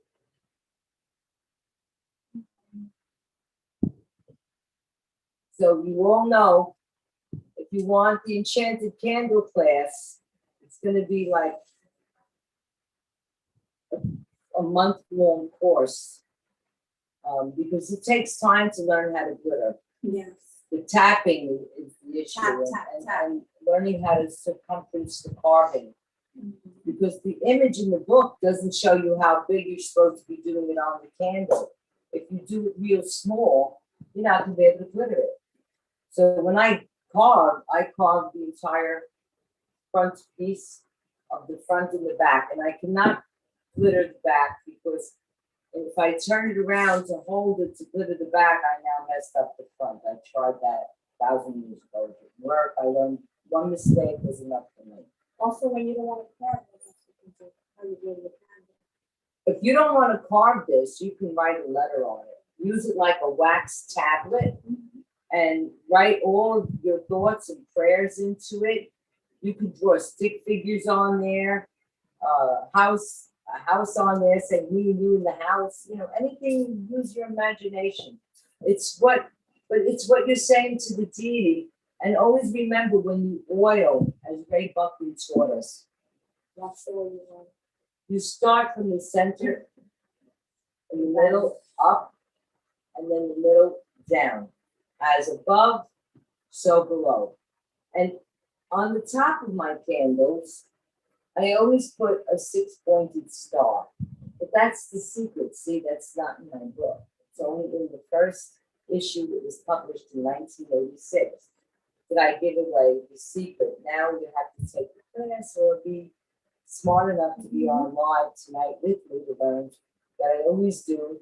So you all know, if you want the Enchanted Candle class, it's gonna be like a month-long course. Because it takes time to learn how to glitter. Yes. The tapping is the issue, Tap, and, tap, and, tap. and learning how to circumference the carving. Mm-hmm. Because the image in the book doesn't show you how big you're supposed to be doing it on the candle. If you do it real small, you're not gonna be able to glitter it. So when I carve the entire front piece of the front and the back, and I cannot glitter the back because if I turn it around to hold it to glitter the back, I now messed up the front. I tried that 1,000 years ago. It didn't work. I learned one mistake was enough for me. Also, when you don't want to carve, that's what you can do. How you do it with candle. If you don't want to carve this, you can write a letter on it. Use it like a wax tablet and write all of your thoughts and prayers into it. You can draw stick figures on there, a house on there, say me and you in the house, anything, use your imagination. It's what you're saying to the deity. And always remember when you oil, as Ray Buckley taught us, That's the way you want. you start from the center, in the middle, up, and then the middle, down. As above, so below. And on the top of my candles, I always put a 6-pointed star. But that's the secret. See, that's not in my book. It's only in the first issue that was published in 1986 that I give away the secret. Now you have to take the class or be smart enough to be on live tonight with me to learn that I always do.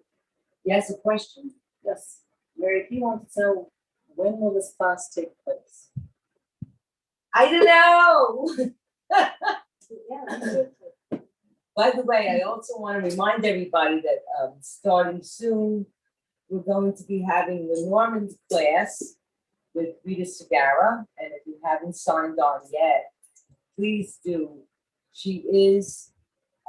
Yes, a question? Yes. Mary, if you want to know, when will this class take place? I don't know. Yeah, that's good. By the way, I also want to remind everybody that starting soon, we're going to be having the Normand class with Rita Segarra. And if you haven't signed on yet, please do. She is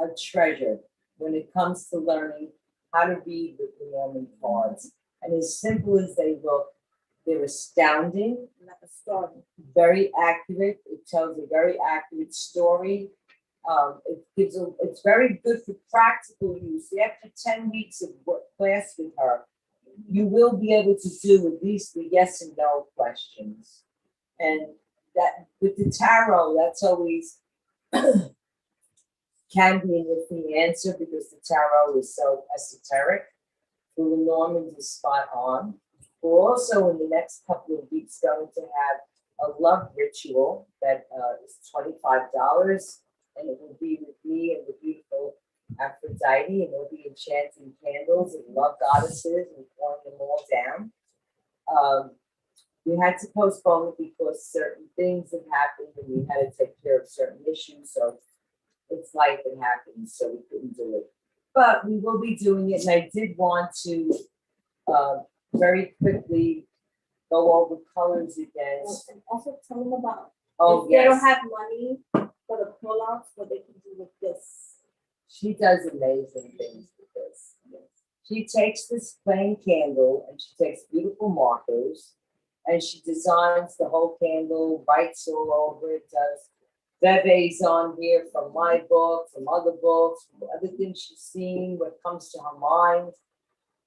a treasure when it comes to learning how to read with the Normand cards. And as simple as they look, they're astounding, Like a story. very accurate. It tells a very accurate story. It's very good for practical use. After 10 weeks of class with her, you will be able to do at least the yes and no questions. And that with the tarot, that's always can be an iffy answer because the tarot is so esoteric. The Normand is spot on. We're also in the next couple of weeks going to have a love ritual that is $25, and it will be with me and the beautiful Aphrodite, and we'll be enchanting candles and love goddesses and pouring them all down. We had to postpone it because certain things have happened and we had to take care of certain issues. So it's life that happens, so we couldn't do it. But we will be doing it, and I did want to very quickly go over colors again. And also tell them about Oh, if they don't yes, have money for the pull-outs, what they can do with this. she does amazing things with this. She takes this plain candle and she takes beautiful markers and she designs the whole candle, writes all over it, does Veves on here from my book, from other books, from other things she's seen, what comes to her mind.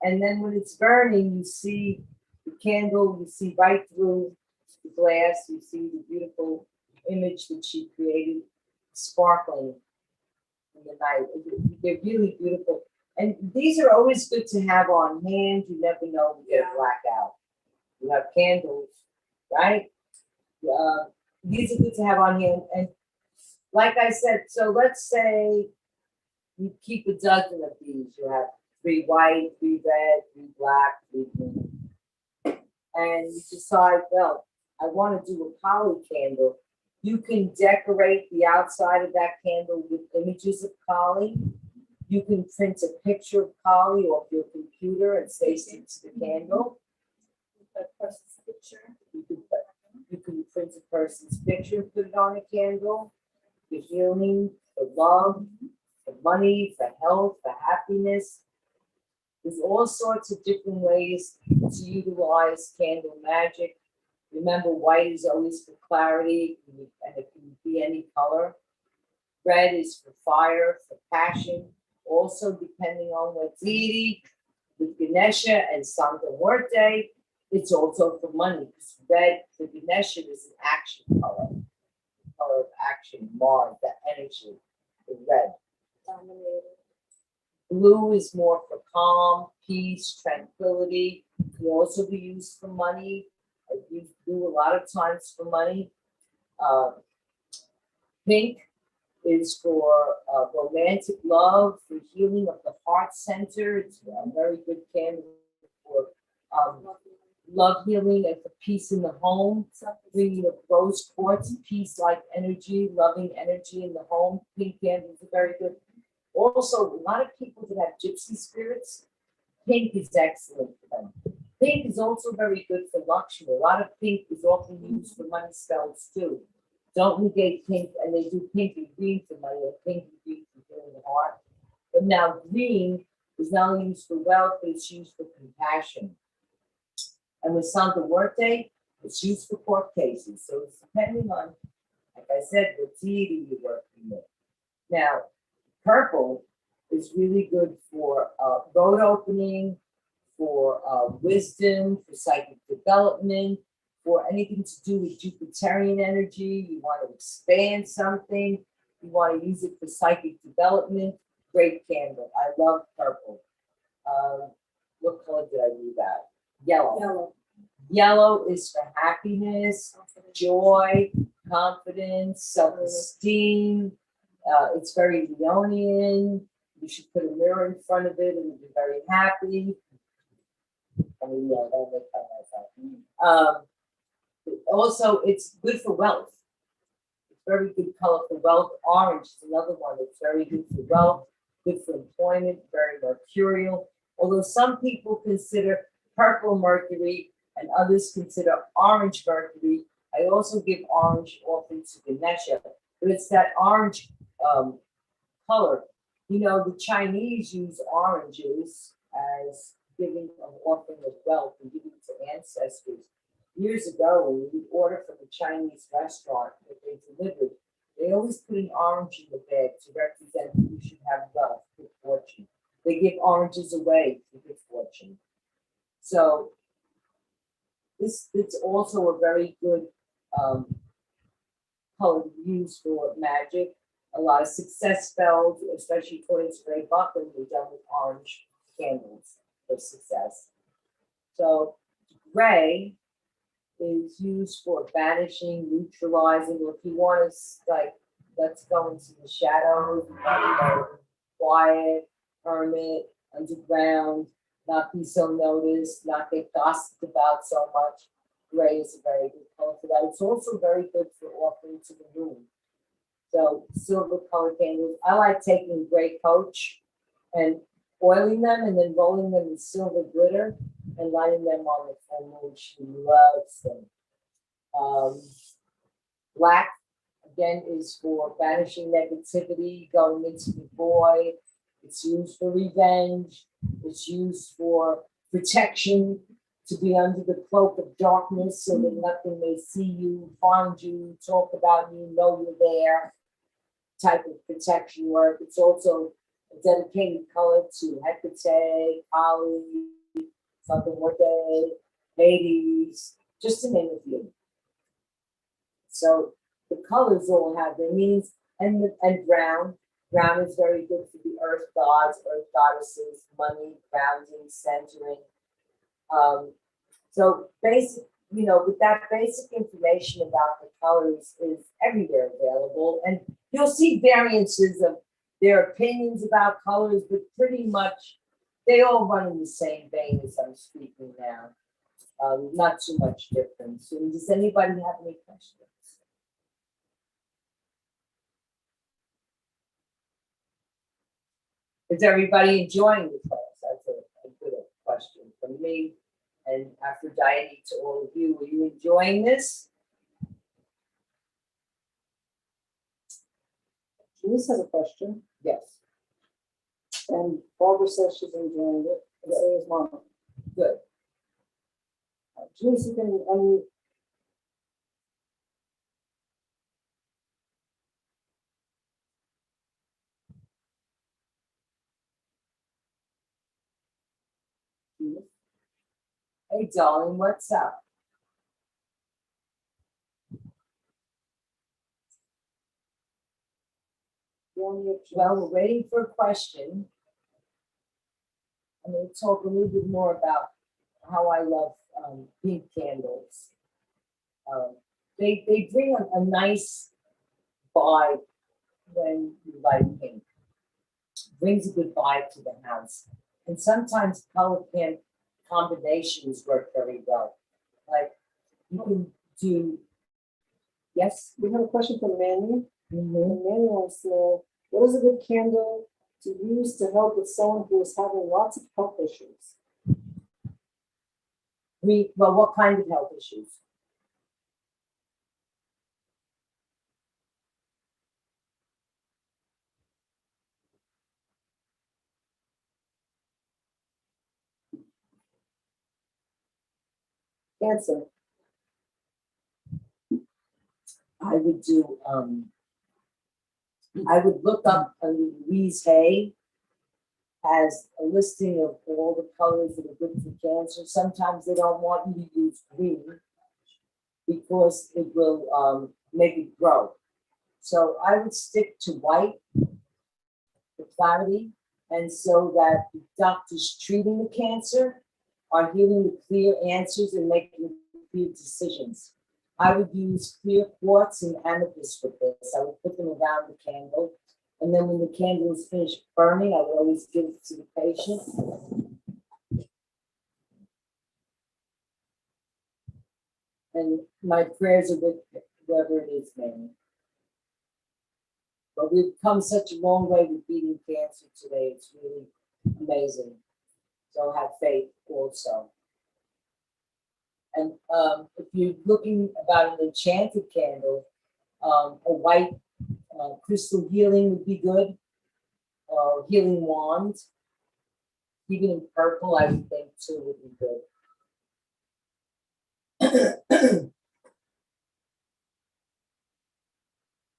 And then when it's burning, you see the candle, you see right through the glass, you see the beautiful image that she created sparkling in the night. They're really beautiful. And these are always good to have on hand. You never know when you get a blackout. You have candles, right? These are good to have on hand. And like I said, so let's say you keep a dozen of these. You have 3 white, 3 red, 3 black, 3 green. And you decide, well, I want to do a poly candle. You can decorate the outside of that candle with images of Kali. You can print a picture of Kali off your computer and paste it to the candle. The person's picture. You can print a person's picture and put it on a candle. For healing, for love, for money, for health, for happiness. There's all sorts of different ways to utilize candle magic. Remember, white is always for clarity, and it can be any color. Red is for fire, for passion, also depending on what deity. With Ganesha and Santa Muerte, it's also for money, because red for Ganesha is an action color. Color of action, Mars, the energy, the red. Dominated. Blue is more for calm, peace, tranquility. It can also be used for money. I use blue a lot of times for money. Pink is for romantic love, for healing of the heart center. It's a very good candle for love healing and for peace in the home. Bringing up rose quartz, peace-like energy, loving energy in the home. Pink candles are very good. Also, a lot of people that have gypsy spirits, pink is excellent for them. Pink is also very good for luxury. A lot of pink is often used for money spells too. Don't negate pink, and they do pink and green for money, or pink and green for healing the heart. But now green is not only used for wealth, but it's used for compassion. And with Santa Muerte, it's used for court cases. So it's depending on, like I said, what deity you're working with. Now, purple is really good for road opening, for wisdom, for psychic development, for anything to do with Jupiterian energy. You want to expand something, you want to use it for psychic development. Great candle. I love purple. What color did I leave out? Yellow. Yellow. Yellow is for happiness, joy, confidence, self-esteem. It's very Leonian. You should put a mirror in front of it and you'll be very happy. I mean, yeah, don't make fun of myself. Also, it's good for wealth. It's very good color for wealth. Orange is another one that's very good for wealth, good for employment, very mercurial. Although some people consider purple Mercury and others consider orange Mercury, I also give orange often to Ganesha, but it's that orange color. You know, the Chinese use oranges as giving an offering of wealth and giving to ancestors. Years ago, when we order from a Chinese restaurant that they delivered, they always put an orange in the bag to represent that you should have wealth, good fortune. They give oranges away for good fortune. So it's also a very good color to use for magic. A lot of success spells, especially according to Ray Buckland, were done with orange candles for success. So gray is used for banishing, neutralizing, or if you want to, like, let's go into the shadows, you know, quiet, hermit, underground, not be so noticed, not get gossiped about so much. Gray is a very good color for that. It's also very good for offering to the moon. So silver color candles. I like taking gray coach and oiling them and then rolling them in silver glitter and lighting them on the full moon. She loves them. Black, again, is for banishing negativity, going into the void. It's used for revenge. It's used for protection, to be under the cloak of darkness so that nothing may see you, find you, talk about you, know you're there, type of protection work. It's also a dedicated color to Hecate, Kali, Santa Muerte, Hades, just to name a few. So the colors all have their meanings, and brown. Brown is very good for the earth gods, earth goddesses, money, grounding, centering. So basic, you know, with that basic information about the colors is everywhere available, and you'll see variances of their opinions about colors, but pretty much they all run in the same vein as I'm speaking now. Not too much difference. And does anybody have any questions? Is everybody enjoying the class? That's a good question from me. And Aphrodite to all of you, are you enjoying this? Denise has a question, Yes. and Barbara says she's enjoying it, and so is Mama. Good. Denise, you can unmute. Hey, darling, what's up? Well, we're waiting for a question. I'm going to talk a little bit more about how I love pink candles. They bring a nice vibe when you light pink. Brings a good vibe to the house. And sometimes color combinations work very well. Like you can do, yes? We have a question from Manny. Mhm. And Manny wants to know, what is a good candle to use to help with someone who is having lots of health issues? Well, what kind of health issues? Cancer. I would do, I would look up Louise Hay has a listing of all the colors that are good for cancer. Sometimes they don't want you to use green because it will make it grow. So I would stick to white for clarity, and so that the doctors treating the cancer are giving the clear answers and making clear decisions. I would use clear quartz and amethyst with this. I would put them around the candle. And then when the candle is finished burning, I would always give it to the patient. And my prayers are with whoever it is, man. But we've come such a long way with beating cancer today. It's really amazing. So have faith also. And if you're looking about an enchanted candle, a white crystal healing would be good, or healing wand. Even in purple, I would think too would be good.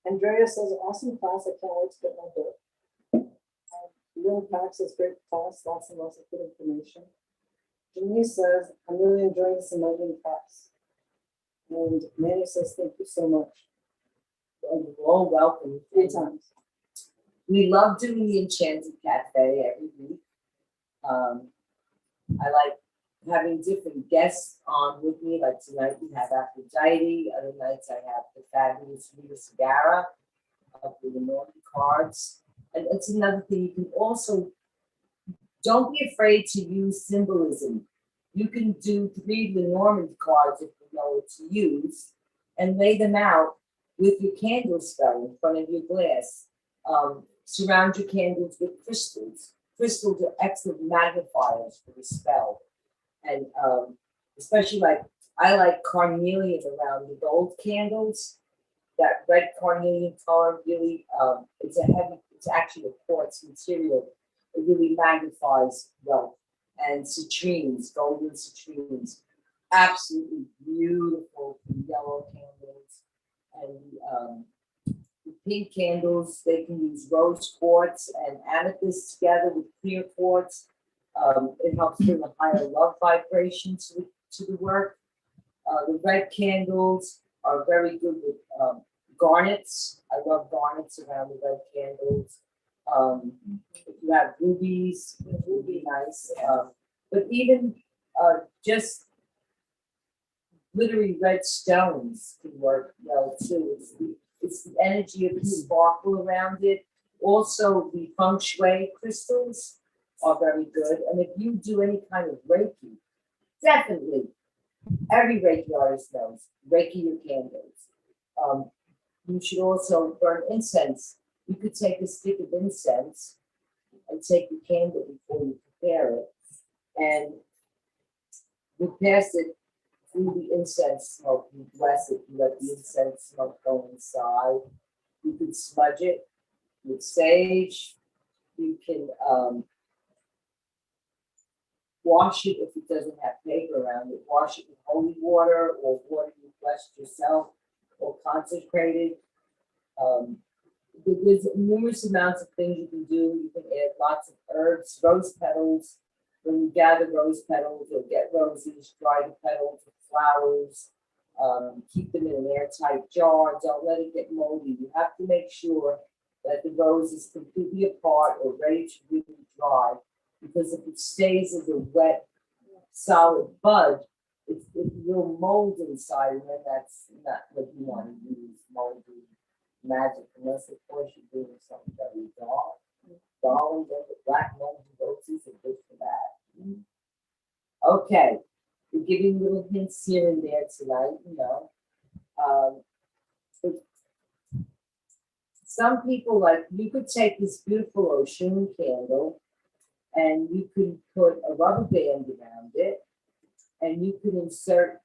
Andrea says, awesome class, I can't wait to get my book. Leon Pax says, great class, lots and lots of good information. Denise says, I'm really enjoying this amazing class. And Manny says, thank you so much. You're all welcome. 3 times. We love doing the Enchanted Cafe every week. I like having different guests on with me. Like tonight we have Aphrodite. Other nights I have the fabulous Rhea Sagara of the Northern cards. And it's another thing. You can also, don't be afraid to use symbolism. You can do 3 Lenormand cards if you know what to use and lay them out with your candle spell in front of your glass. Surround your candles with crystals. Crystals are excellent magnifiers for the spell. And especially I like carnelian around the gold candles. That red carnelian color really, it's actually a quartz material. It really magnifies wealth. And citrines, golden citrines, absolutely beautiful yellow candles. And the pink candles, they can use rose quartz and amethyst together with clear quartz. It helps bring a higher love vibration to the work. The red candles are very good with garnets. I love garnets around the red candles. If you have rubies, it would be nice. But even just glittery red stones can work well too. It's the energy of the sparkle around it. Also, the feng shui crystals are very good. And if you do any kind of Reiki, definitely, every Reiki artist knows, Reiki your candles. You should also burn incense. You could take a stick of incense and take the candle before you prepare it. And you pass it through the incense smoke. You bless it, you let the incense smoke go inside. You could smudge it with sage. You can wash it if it doesn't have paper around it. Wash it with holy water or water you blessed yourself or consecrated. There's numerous amounts of things you can do. You can add lots of herbs, rose petals. when you gather rose petals or get roses, dry the petals with flowers. Keep them in an airtight jar. Don't let it get moldy. You have to make sure that the rose is completely apart or ready to really dry. Because if it stays as a wet, solid bud, it will mold inside, and then that's not what you want to use, moldy magic, unless of course you're doing something very dark. Darling, the black moldy roses are good for that. Okay, we're giving little hints here and there tonight, you know. Some people like, you could take this beautiful ocean candle and you could put a rubber band around it, and you could insert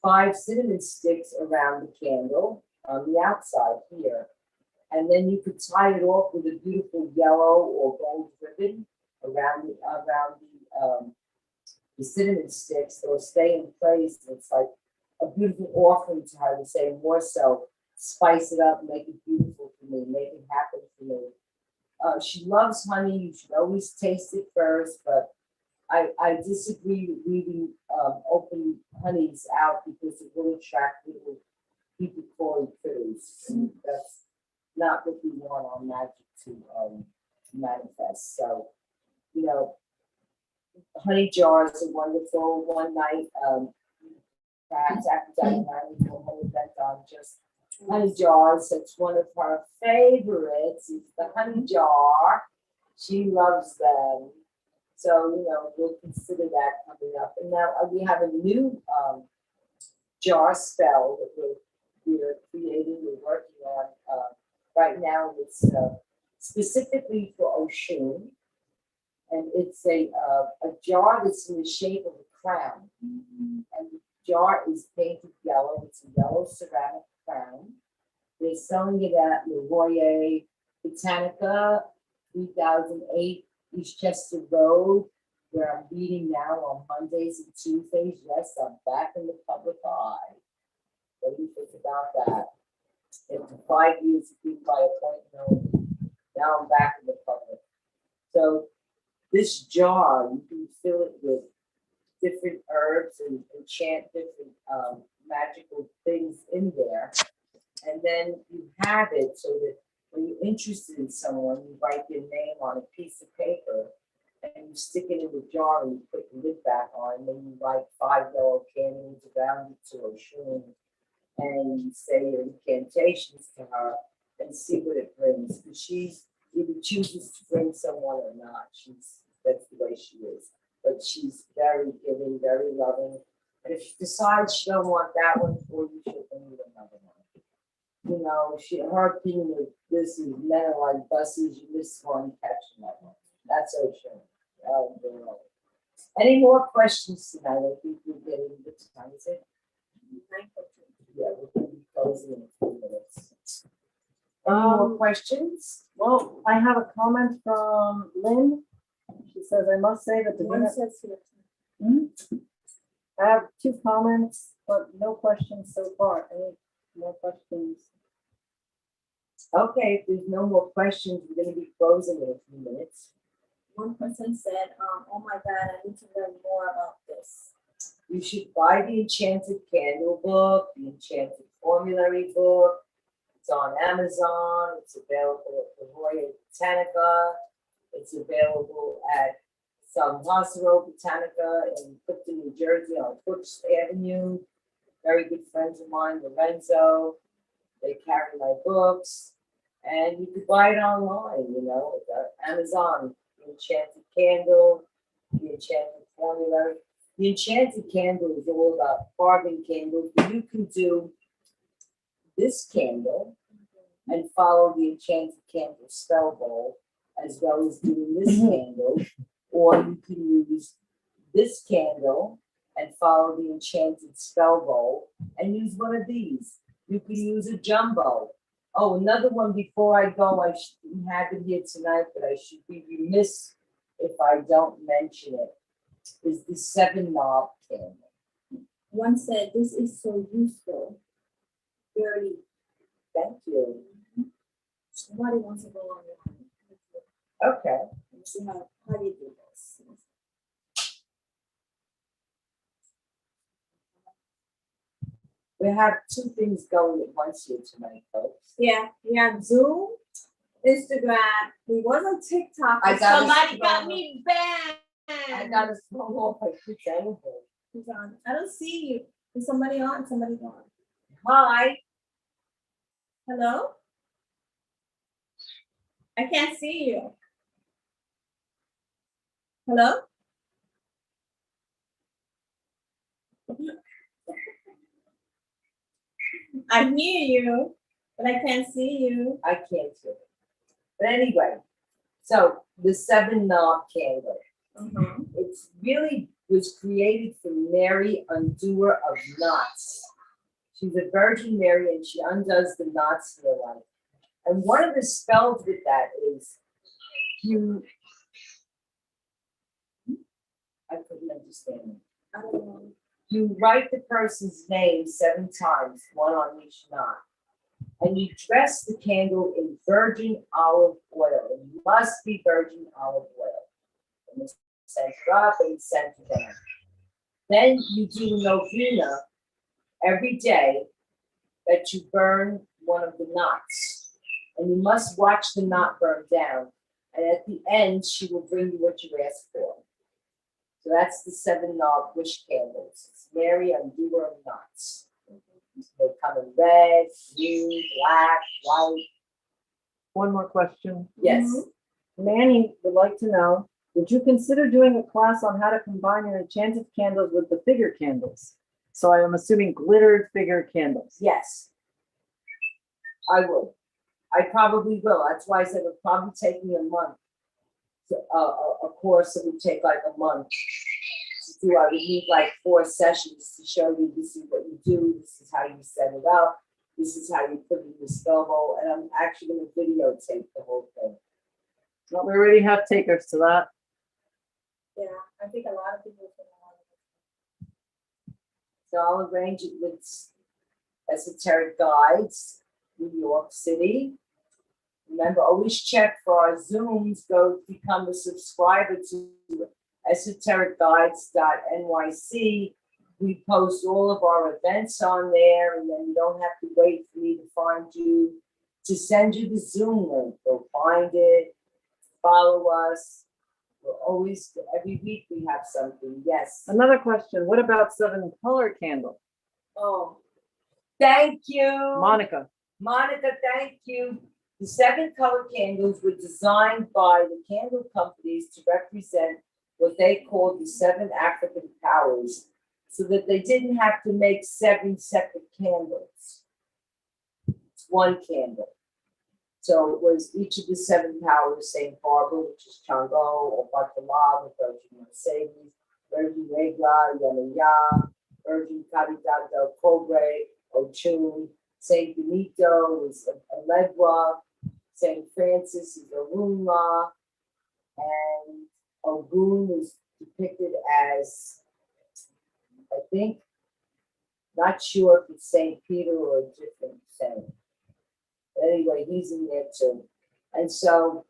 5 cinnamon sticks around the candle on the outside here. And then you could tie it off with a beautiful yellow or gold ribbon around the cinnamon sticks. They'll stay in place. It's like a beautiful offering to her to say, more so, spice it up, make it beautiful for me, make it happen for me. She loves honey. You should always taste it first, but I disagree with leaving open honeys out because it will attract little people calling critters. That's not what we want our magic to manifest. So, you know, honey jars are wonderful. One night, perhaps after Diane and I would do a whole event on just honey jars. That's one of her favorites, is the honey jar. She loves them. So, you know, we'll consider that coming up. And now we have a new jar spell that we're creating, we're working on right now. It's specifically for Oshun. And it's a jar that's in the shape of a crown. And the jar is painted yellow. It's a yellow ceramic crown. They're selling it at Rhea Botanica, 3008 Eastchester Road, where I'm reading now on Mondays and Tuesdays. Yes, I'm back in the public eye. What do you think about that? After 5 years of being by appointment, now I'm back in the public. So this jar, you can fill it with different herbs and enchant different magical things in there. And then you have it so that when you're interested in someone, you write their name on a piece of paper and you stick it in the jar and you put the lid back on. And then you write 5 yellow candles around it to Oshun, and you say your incantations to her and see what it brings. Because she either chooses to bring someone or not. That's the way she is. But she's very giving, very loving. And if she decides she don't want that one for you, she'll bring you another one. You know, her opinion of this is men are like buses, you miss one, catch another one. That's Ocean. Any more questions tonight? I think we're getting the time, is it? Yeah, we're going to be closing in a few minutes. Any more questions? Well, I have a comment from Lynn. She says, I must say that the One dinner. says here. I have 2 comments, but no questions so far. Any more questions? Okay, if there's no more questions, we're going to be closing in a few minutes. One person said, oh my God, I need to learn more about this. You should buy the Enchanted Candle book, the Enchanted Formulary book. It's on Amazon. It's available at Rhea Botanica. It's available at some Hospital Botanica in Clifton, New Jersey on Brooks Avenue. Very good friends of mine, Lorenzo. They carry my books. And you could buy it online, you know, at Amazon. The Enchanted Candle, the Enchanted Formulary. The Enchanted Candle is all about carving candles. You can do this candle and follow the Enchanted Candle spell bowl, as well as doing this candle. Or you can use this candle and follow the Enchanted spell bowl and use one of these. You can use a jumbo. Oh, another one before I go, I shouldn't have it here tonight, but I should be remiss if I don't mention it, is the 7-knob candle. One said, this is so useful. Very. Thank you. Somebody wants to go on. Okay. Let me see how do you do this? We have two things going at once here tonight, folks. Yeah, we have Zoom, Instagram. We was on TikTok. I but gotta somebody got scroll. me banned. I gotta scroll off my quick anything. Who's on? I don't see you. Is somebody on? Somebody's on. Hi. Hello? I can't see you. Hello? I hear you, but I can't see you. I can't do it. But anyway, so the 7 knob candle. It's really was created for Mary, undoer of knots. She's a Virgin Mary and she undoes the knots in her life. And one of the spells with that is I couldn't understand it. I don't know. You write the person's name 7 times, one on each knot. And you dress the candle in virgin olive oil. It must be virgin olive oil. And you center up and center down. Then you do a novena every day that you burn one of the knots. And you must watch the knot burn down. And at the end, she will bring you what you asked for. So that's the 7 knob wish candles. It's Mary, undoer of knots. They come in red, blue, black, white. One more question. Yes. Manny would like to know, would you consider doing a class on how to combine your enchanted candles with the figure candles? So I am assuming glittered figure candles. Yes. I would. I probably will. That's why I said it'll probably take me a month. A course that would take like a month to do. I would need like 4 sessions to show you this is what you do, this is how you set it up, this is how you put it in the spell bowl, and I'm actually going to videotape the whole thing. Well, we already have takers to that. Yeah, I think a lot of people are gonna want So I'll arrange it with Esoteric Guides, New York City. Remember, always check for our Zooms. Go become a subscriber to esotericguides.nyc. We post all of our events on there, and then you don't have to wait for me to find you, to send you the Zoom link. Go find it, follow us. We're always, every week we have something. Yes. Another question, what about 7 color candle? Oh, thank you. Monica. Monica, thank you. The 7 color candles were designed by the candle companies to represent what they called the 7 African powers, so that they didn't have to make 7 separate candles. It's one candle. So it was each of the 7 powers, Saint Barbara, which is Chango, or Batala, the Virgin Mercedes, Virgin Rega, Yanaya, Virgin Caridad del Cobre, Ochun, Saint Benito is Alegua, Saint Francis is Orunla, and Ogun is depicted as, I think, not sure if it's Saint Peter or a different saint. Anyway, he's in there too. And so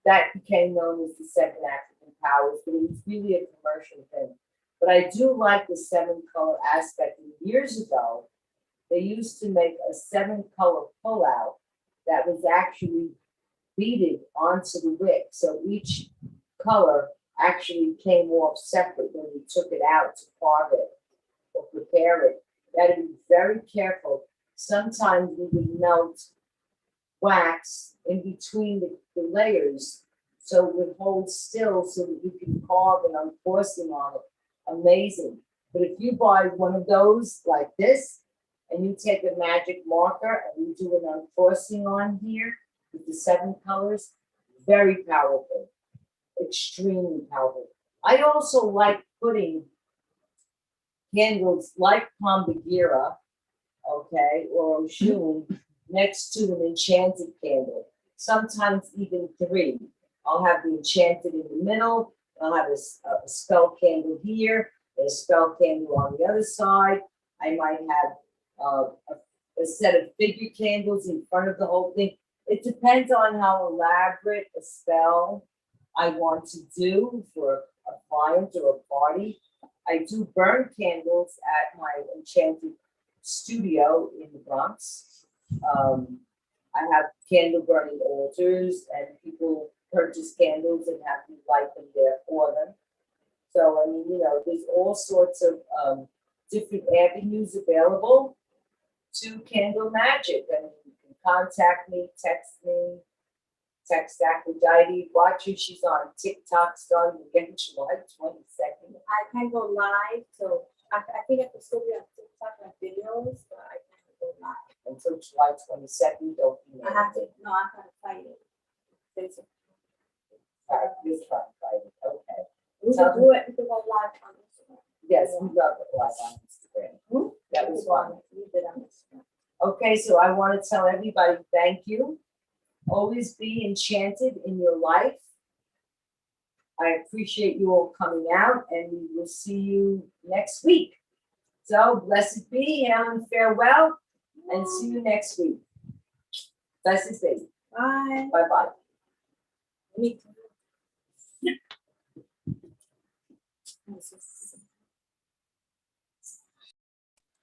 that became known as the 7 African powers, but it was really a commercial thing. But I do like the 7 color aspect. Years ago, they used to make a 7 color pullout that was actually beaded onto the wick. So each color actually came off separate when you took it out to carve it or prepare it. You had to be very careful. Sometimes we would melt wax in between the layers so it would hold still so that you can carve an unforcing on it. Amazing. But if you buy one of those like this, and you take a magic marker and you do an unforcing on here with the 7 colors, very powerful, extremely powerful. I also like putting candles like Pombagira, okay, or Oshun next to an enchanted candle, sometimes even 3. I'll have the enchanted in the middle, I'll have a spell candle here, a spell candle on the other side. I might have a set of figure candles in front of the whole thing. It depends on how elaborate a spell I want to do for a client or a party. I do burn candles at my enchanted studio in the Bronx. I have candle burning altars, and people purchase candles and have me light them there for them. So, I mean, there's all sorts of different avenues available to Candle Magic. I mean, you can contact me, text Aphrodite, watch her. She's on TikTok starting again July 22nd. I can go live, so I think I can still be on TikTok and videos, but I can't go live. Until July 22nd, don't be I have to, no, I gotta fight it. Right, this time, Friday, okay. We can do it, we can go live on Instagram. Yes, we love it live on Instagram. That was fun. We did on Instagram. Okay, so I want to tell everybody, thank you. Always be enchanted in your life. I appreciate you all coming out, and we will see you next week. So, blessed be, and farewell, and see you next week. Blessed be. Bye. Bye-bye. Me too.